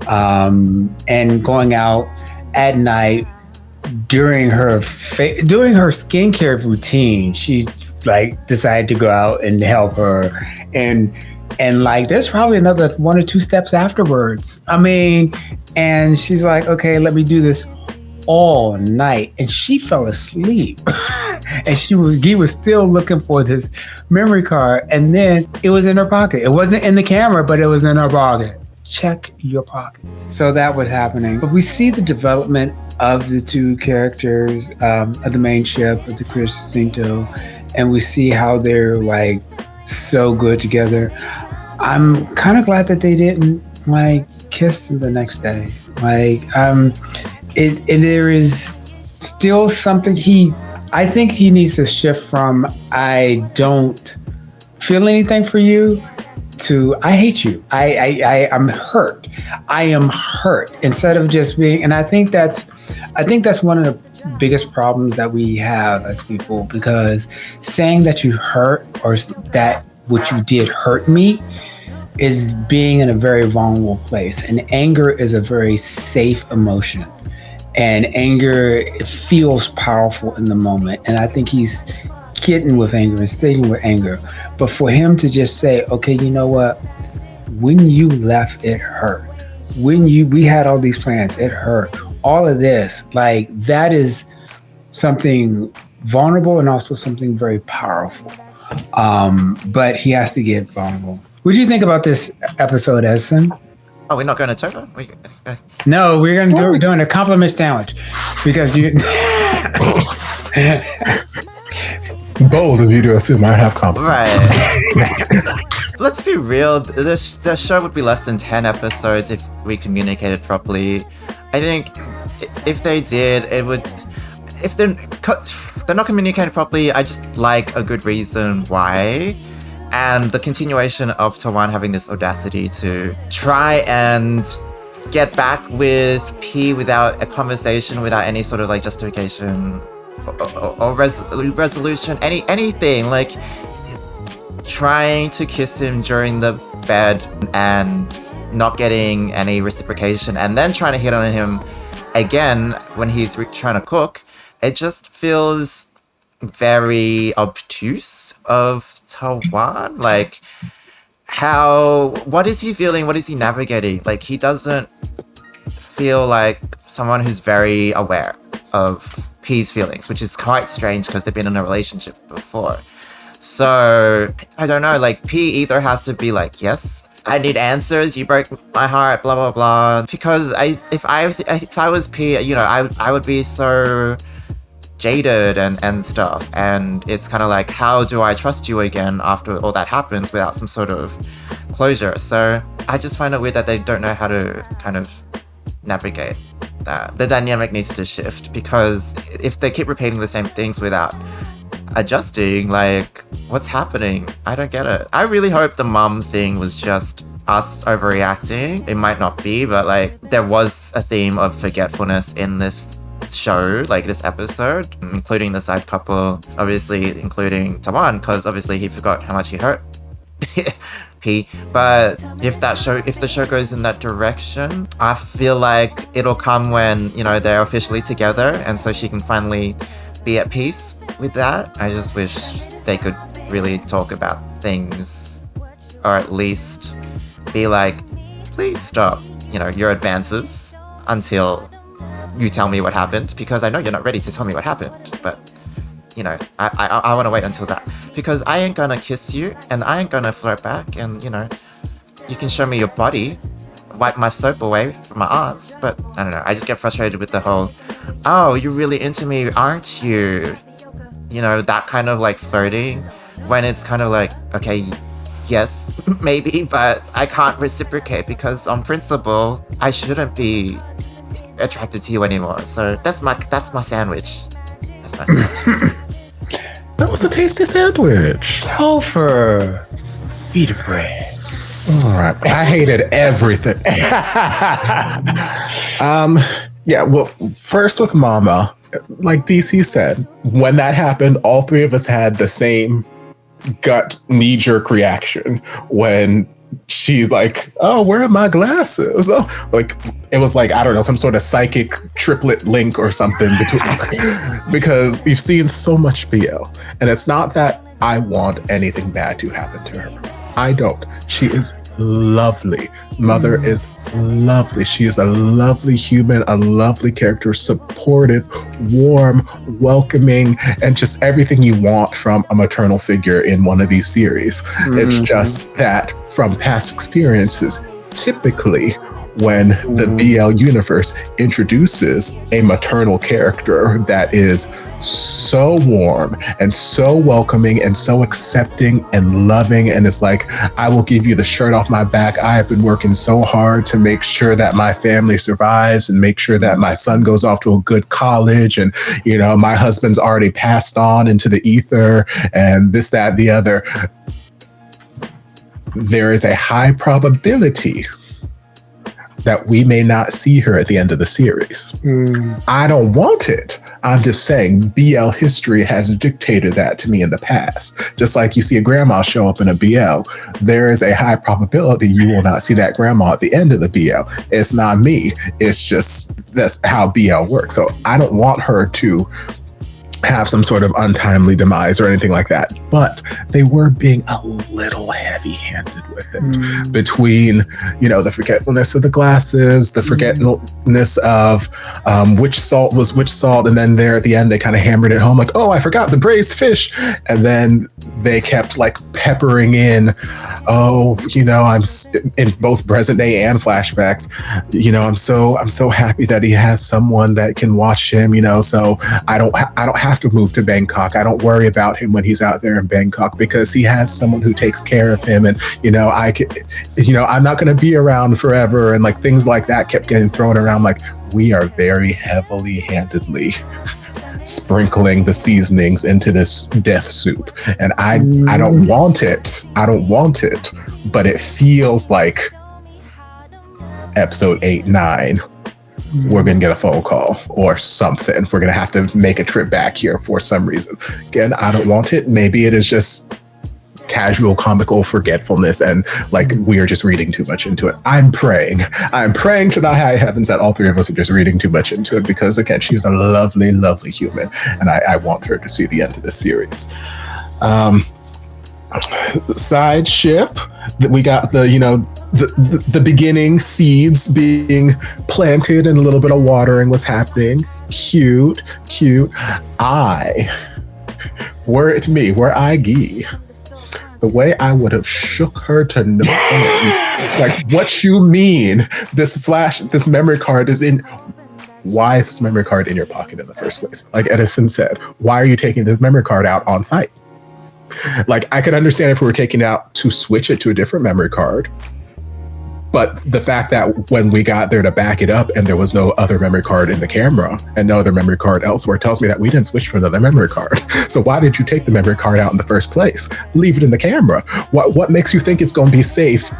and going out at night during her skincare routine. She like decided to go out and help her, and like there's probably another 1 or 2 steps afterwards. I mean, and she's like, okay, let me do this all night, and she fell asleep. And Guy was still looking for this memory card, and then it was in her pocket. It wasn't in the camera, but it was in her pocket. Check your pockets. So that was happening. But we see the development of the two characters, of the main ship, of the Crescento, and we see how they're like so good together. I'm kind of glad that they didn't like kiss the next day. Like, there is still something I think he needs to shift from I don't feel anything for you to I hate you. I'm hurt. I am hurt instead of just being, and I think that's one of the biggest problems that we have as people, because saying that you hurt or that what you did hurt me is being in a very vulnerable place. And anger is a very safe emotion. And anger feels powerful in the moment. And I think he's kidding with anger and staying with anger. But for him to just say, okay, you know what? When you left, it hurt. We had all these plans, it hurt. All of this, like that is something vulnerable and also something very powerful. But he has to get vulnerable. What do you think about this episode, Edison? Oh, we're not going to Topher? No, we're doing a compliment sandwich because you. Bold of you to assume I have compliments. Right. Let's be real. The show would be less than 10 episodes if we communicated properly. I think if they did, it would. If they're not communicating properly, I just like a good reason why. And the continuation of Tawan having this audacity to try and get back with P without a conversation, without any sort of like justification or resolution, anything, like trying to kiss him during the bed and not getting any reciprocation, and then trying to hit on him again when he's trying to cook. It just feels very obtuse of Tawan. Like, what is he feeling? What is he navigating? Like, he doesn't feel like someone who's very aware of P's feelings, which is quite strange because they've been in a relationship before. So, I don't know, like, P either has to be like, yes, I need answers, you broke my heart, blah, blah, blah. Because if I was P, you know, I would be so jaded and stuff, and it's kind of like, how do I trust you again after all that happens without some sort of closure? So I just find it weird that they don't know how to kind of navigate that. The dynamic needs to shift, because if they keep repeating the same things without adjusting, like, what's happening? I don't get it. I really hope the mum thing was just us overreacting. It might not be, but like, there was a theme of forgetfulness in this show, like this episode, including the side couple, obviously including Tawan, because obviously he forgot how much he hurt P. But if the show goes in that direction, I feel like it'll come when, you know, they're officially together, and so she can finally be at peace with that. I just wish they could really talk about things, or at least be like, please stop, you know, your advances until you tell me what happened, because I know you're not ready to tell me what happened, but you know, I want to wait until that, because I ain't gonna kiss you and I ain't gonna flirt back, and you know, you can show me your body, wipe my soap away from my ass, but I don't know, I just get frustrated with the whole, oh, you're really into me, aren't you? You know, that kind of like flirting, when it's kind of like, okay, yes, maybe, but I can't reciprocate because on principle, I shouldn't be attracted to you anymore. So that's my sandwich. That's my sandwich. That was a tasty sandwich. Topher, be the bread. All right. I hated everything. Yeah, well, first with Mama, like DC said, when that happened, all three of us had the same gut knee-jerk reaction when she's like, oh, where are my glasses? Oh, like, it was like, I don't know, some sort of psychic triplet link or something between, because we've seen so much BL, and it's not that I want anything bad to happen to her. I don't. She is lovely. Mother is lovely. She is a lovely human, a lovely character, supportive, warm, welcoming, and just everything you want from a maternal figure in one of these series. It's just that from past experiences, typically when the BL universe introduces a maternal character that is so warm and so welcoming and so accepting and loving, and it's like, I will give you the shirt off my back. I have been working so hard to make sure that my family survives and make sure that my son goes off to a good college, and you know, my husband's already passed on into the ether, and this, that, the other. There is a high probability that we may not see her at the end of the series. I don't want it. I'm just saying BL history has dictated that to me in the past. Just like you see a grandma show up in a BL, there is a high probability you will not see that grandma at the end of the BL. It's not me. It's just, that's how BL works. So I don't want her to have some sort of untimely demise or anything like that, but they were being a little heavy-handed with it, between, you know, the forgetfulness of the glasses, the forgetfulness of which salt was which salt, and then there at the end they kind of hammered it home like, oh, I forgot the braised fish, and then they kept like peppering in, oh, you know, I'm in both present day and flashbacks, you know, I'm so happy that he has someone that can watch him, you know, so I don't have to move to Bangkok. I don't worry about him when he's out there in Bangkok because he has someone who takes care of him, and you know, I could, you know, I'm not going to be around forever, and like things like that kept getting thrown around. Like, we are very heavily handedly sprinkling the seasonings into this death soup, and I don't want it. I don't want it, but it feels like episode 8, 9. We're going to get a phone call or something. We're going to have to make a trip back here for some reason. Again, I don't want it. Maybe it is just casual comical forgetfulness and like we are just reading too much into it. I'm praying to the high heavens that all three of us are just reading too much into it, because again, she's a lovely, lovely human, and I want her to see the end of this series. Side ship, we got the, you know, the beginning seeds being planted and a little bit of watering was happening. Cute. Were it me, were I Gee, the way I would have shook her to no end. Like, what you mean? This memory card is in. Why is this memory card in your pocket in the first place? Like Edison said, why are you taking this memory card out on site? Like, I could understand if we were taking it out to switch it to a different memory card. But the fact that when we got there to back it up and there was no other memory card in the camera and no other memory card elsewhere tells me that we didn't switch to another memory card. So why did you take the memory card out in the first place? Leave it in the camera. What makes you think it's going to be safe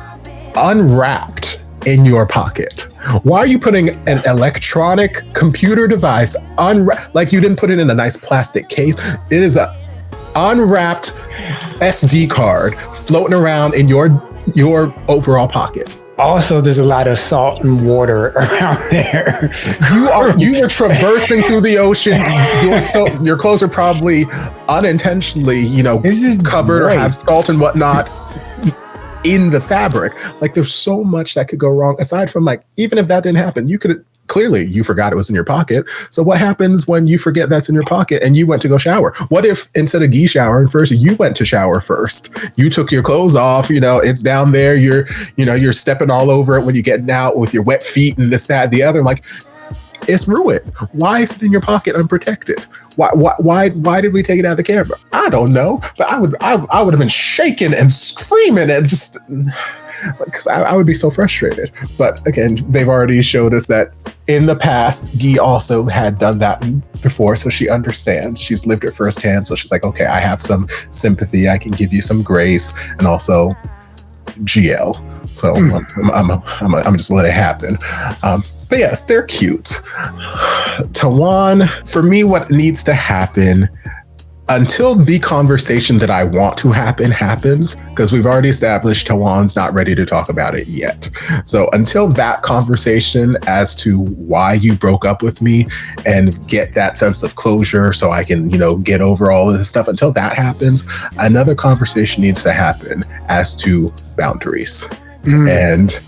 unwrapped in your pocket? Why are you putting an electronic computer device unwrapped? Like, you didn't put it in a nice plastic case. It is a unwrapped SD card floating around in your overall pocket. Also, there's a lot of salt and water around there. You were traversing through the ocean. Your clothes are probably unintentionally, you know, covered or have salt and whatnot in the fabric. Like, there's so much that could go wrong. Aside from, like, even if that didn't happen, you forgot it was in your pocket. So what happens when you forget that's in your pocket and you went to go shower? What if instead of Gee showering first, you went to shower first? You took your clothes off, you know, it's down there. You're stepping all over it when you get out with your wet feet and this, that, the other. Like, it's ruined. Why is it in your pocket unprotected? Why did we take it out of the camera? I don't know, but I would have been shaking and screaming and just because I would be so frustrated. But again, they've already showed us that in the past, Guy also had done that before, so she understands. She's lived it firsthand, so she's like, okay, I have some sympathy. I can give you some grace, and also GL. So I'm just let it happen. But yes, they're cute. Tawan, for me, what needs to happen until the conversation that I want to happen happens, because we've already established Tawan's not ready to talk about it yet. So until that conversation as to why you broke up with me and get that sense of closure so I can, get over all of this stuff, until that happens, another conversation needs to happen as to boundaries and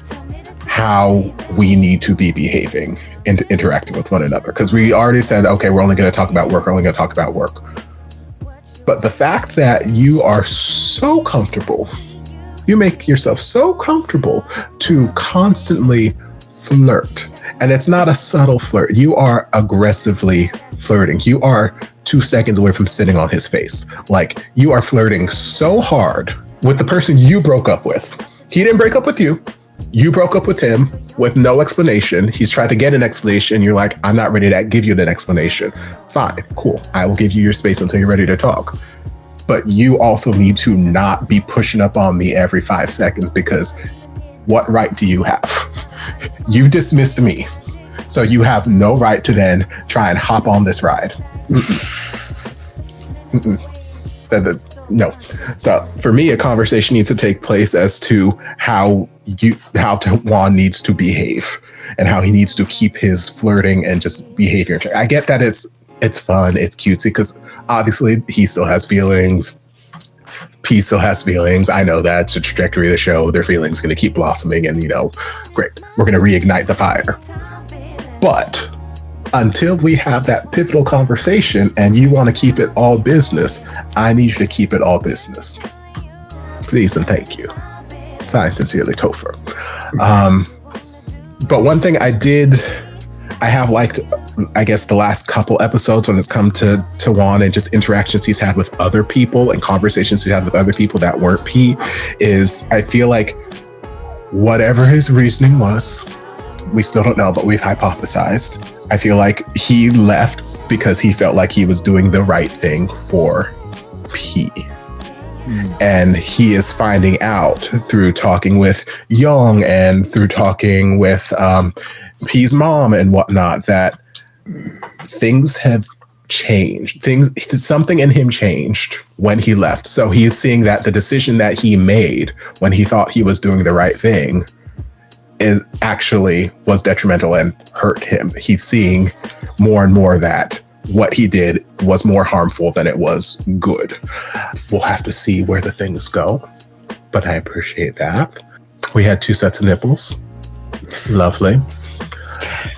how we need to be behaving and interacting with one another. Because we already said, okay, we're only going to talk about work. We're only going to talk about work. But the fact that you are so comfortable, you make yourself so comfortable to constantly flirt. And it's not a subtle flirt. You are aggressively flirting. You are 2 seconds away from sitting on his face. Like, you are flirting so hard with the person you broke up with. He didn't break up with you. You broke up with him with no explanation. He's tried to get an explanation. You're like, I'm not ready to give you an explanation. Fine, cool. I will give you your space until you're ready to talk. But you also need to not be pushing up on me every 5 seconds, because what right do you have? You dismissed me. So you have no right to then try and hop on this ride. No. So for me, a conversation needs to take place as to how Tawan needs to behave and how he needs to keep his flirting and just behavior. I get that it's fun, it's cutesy, because obviously he still has feelings. P still has feelings. I know that's the trajectory of the show. Their feelings are going to keep blossoming, and great. We're going to reignite the fire. But until we have that pivotal conversation and you want to keep it all business, I need you to keep it all business. Please and thank you. Signed, sincerely, Topher. But one thing I have liked, I guess, the last couple episodes when it's come to Tawan and just interactions he's had with other people and conversations he's had with other people that weren't P, is I feel like whatever his reasoning was, we still don't know, but we've hypothesized. I feel like he left because he felt like he was doing the right thing for P. And he is finding out through talking with Young and through talking with P's mom and whatnot that things have changed. Something in him changed when he left. So he is seeing that the decision that he made when he thought he was doing the right thing was detrimental and hurt him. He's seeing more and more that what he did was more harmful than it was good. We'll have to see where the things go, but I appreciate that. We had 2 sets of nipples. Lovely.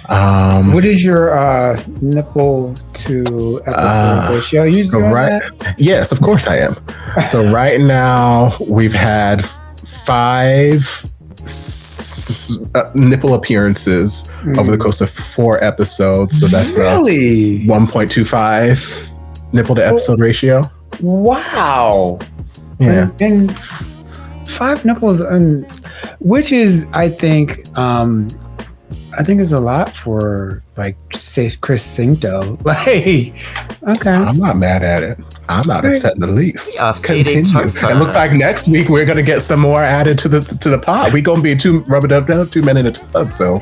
What is your nipple to episode ratio? You doing that? Yes, of course I am. So right now we've had 5 nipple appearances over the course of 4 episodes. So that's really 1.25 nipple to episode ratio. Wow. Yeah. And 5 nipples, which is, I think is a lot for, like, say, Chris Cinto. Like, okay. I'm not mad at it. I'm not upset in the least. Continue. It looks like next week we're gonna get some more added to the pod. We're gonna be 2 men in a tub. So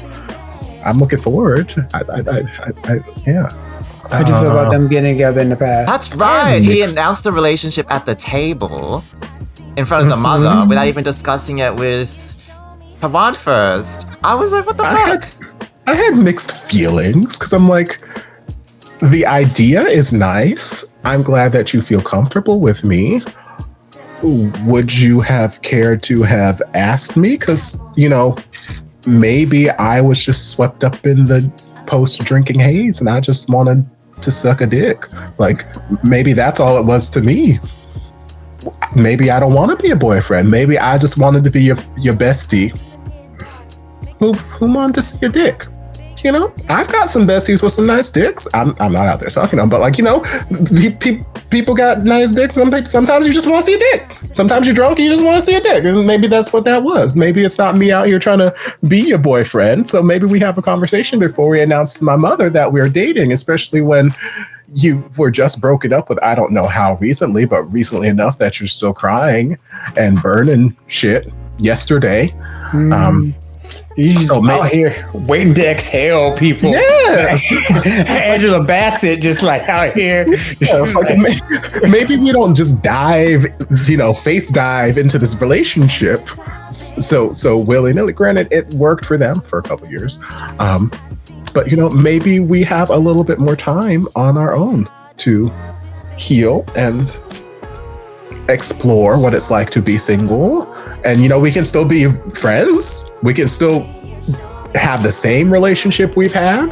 I'm looking forward. Yeah. How do you feel about them getting together in the past? That's right. He announced the relationship at the table in front of the mother without even discussing it with Tawan first. I was like, what the fuck? I had mixed feelings because I'm like, the idea is nice. I'm glad that you feel comfortable with me. Would you have cared to have asked me? Because, maybe I was just swept up in the post-drinking haze and I just wanted to suck a dick. Like, maybe that's all it was to me. Maybe I don't want to be a boyfriend. Maybe I just wanted to be your bestie who wanted to see a dick. you know, I've got some besties with some nice dicks. I'm not out there sucking them, but like, you know, people got nice dicks. Sometimes you just want to see a dick. Sometimes you're drunk and you just want to see a dick. And maybe that's what that was. Maybe it's not me out here trying to be your boyfriend. So maybe we have a conversation before we announce to my mother that we're dating, especially when you were just broken up with, I don't know how recently, but recently enough that you're still crying and burning shit yesterday. You just out here waiting to exhale, people. Yes. Angela Bassett just like out here. Yeah, it's like maybe we don't just dive, you know, face dive into this relationship so willy-nilly. Granted, it worked for them for a couple of years. But, you know, maybe we have a little bit more time on our own to heal and explore what it's like to be single. And, you know, we can still be friends. We can still have the same relationship we've had.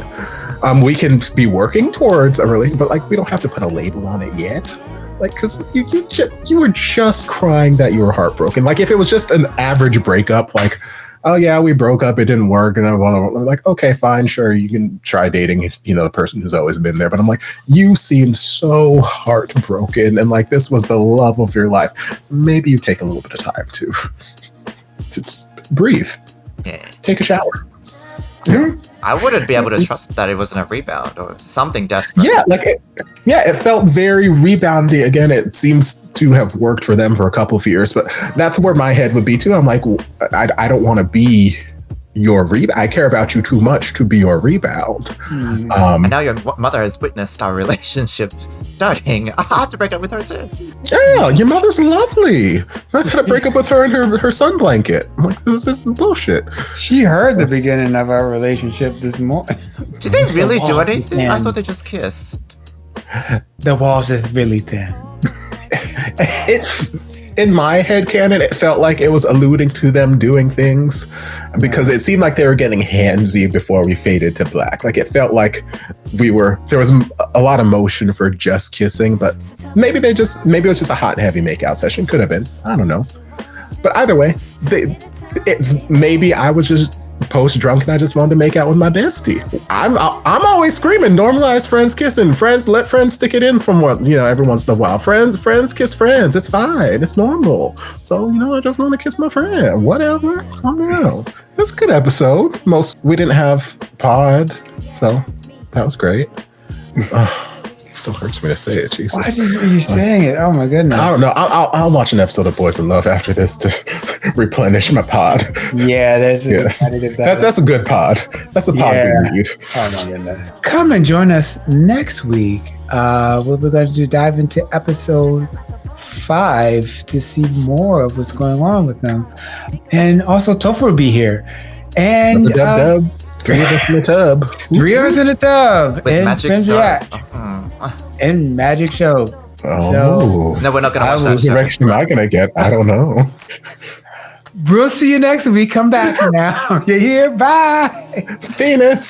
We can be working towards a relationship, but like, we don't have to put a label on it yet. Like, cause you were just crying that you were heartbroken. Like if it was just an average breakup, like, oh yeah, we broke up, it didn't work, and I'm like, okay, fine, sure, you can try dating, you know, the person who's always been there. But I'm like, you seemed so heartbroken, and like this was the love of your life. Maybe you take a little bit of time to breathe, take a shower. Yeah. I wouldn't be able to trust that it wasn't a rebound or something desperate. Yeah, like it felt very reboundy. Again, it seems to have worked for them for a couple of years, but that's where my head would be too. I'm like, I don't want to be your rebound. I care about you too much to be your rebound. And now your mother has witnessed our relationship starting. I have to break up with her too. Yeah, your mother's lovely. I gotta break up with her and her sun blanket. I'm like, this is bullshit. She heard the beginning of our relationship this morning. Did they really do anything? I thought they just kissed. The walls is really thin. In my headcanon, it felt like it was alluding to them doing things because it seemed like they were getting handsy before we faded to black. Like it felt like there was a lot of motion for just kissing, but maybe it was just a hot and heavy makeout session. Could have been. I don't know. But either way, maybe I was just post drunk and I just wanted to make out with my bestie. I'm always screaming, normalize friends kissing. Let friends stick it in from every once in a while. Friends kiss friends. It's fine. It's normal. So, I just want to kiss my friend. Whatever. Calm down. It's a good episode. We didn't have pod, so that was great. It still hurts me to say it, Jesus. Why are you saying it? Oh my goodness. I don't know. I'll watch an episode of Boys in Love after this to replenish my pod. Yeah, that's a good pod. That's a pod we need. Oh my goodness. Come and join us next week. We're going to dive into episode 5 to see more of what's going on with them. And also Topher will be here. And dub. 3 of us in the tub. 3 of us in the tub. With Magic Femmes React. And Magic Show. Oh. So, no, we're not going to watch that. What direction am I going to get? I don't know. We'll see you next week. Come back now. You're here. Bye. It's Venus.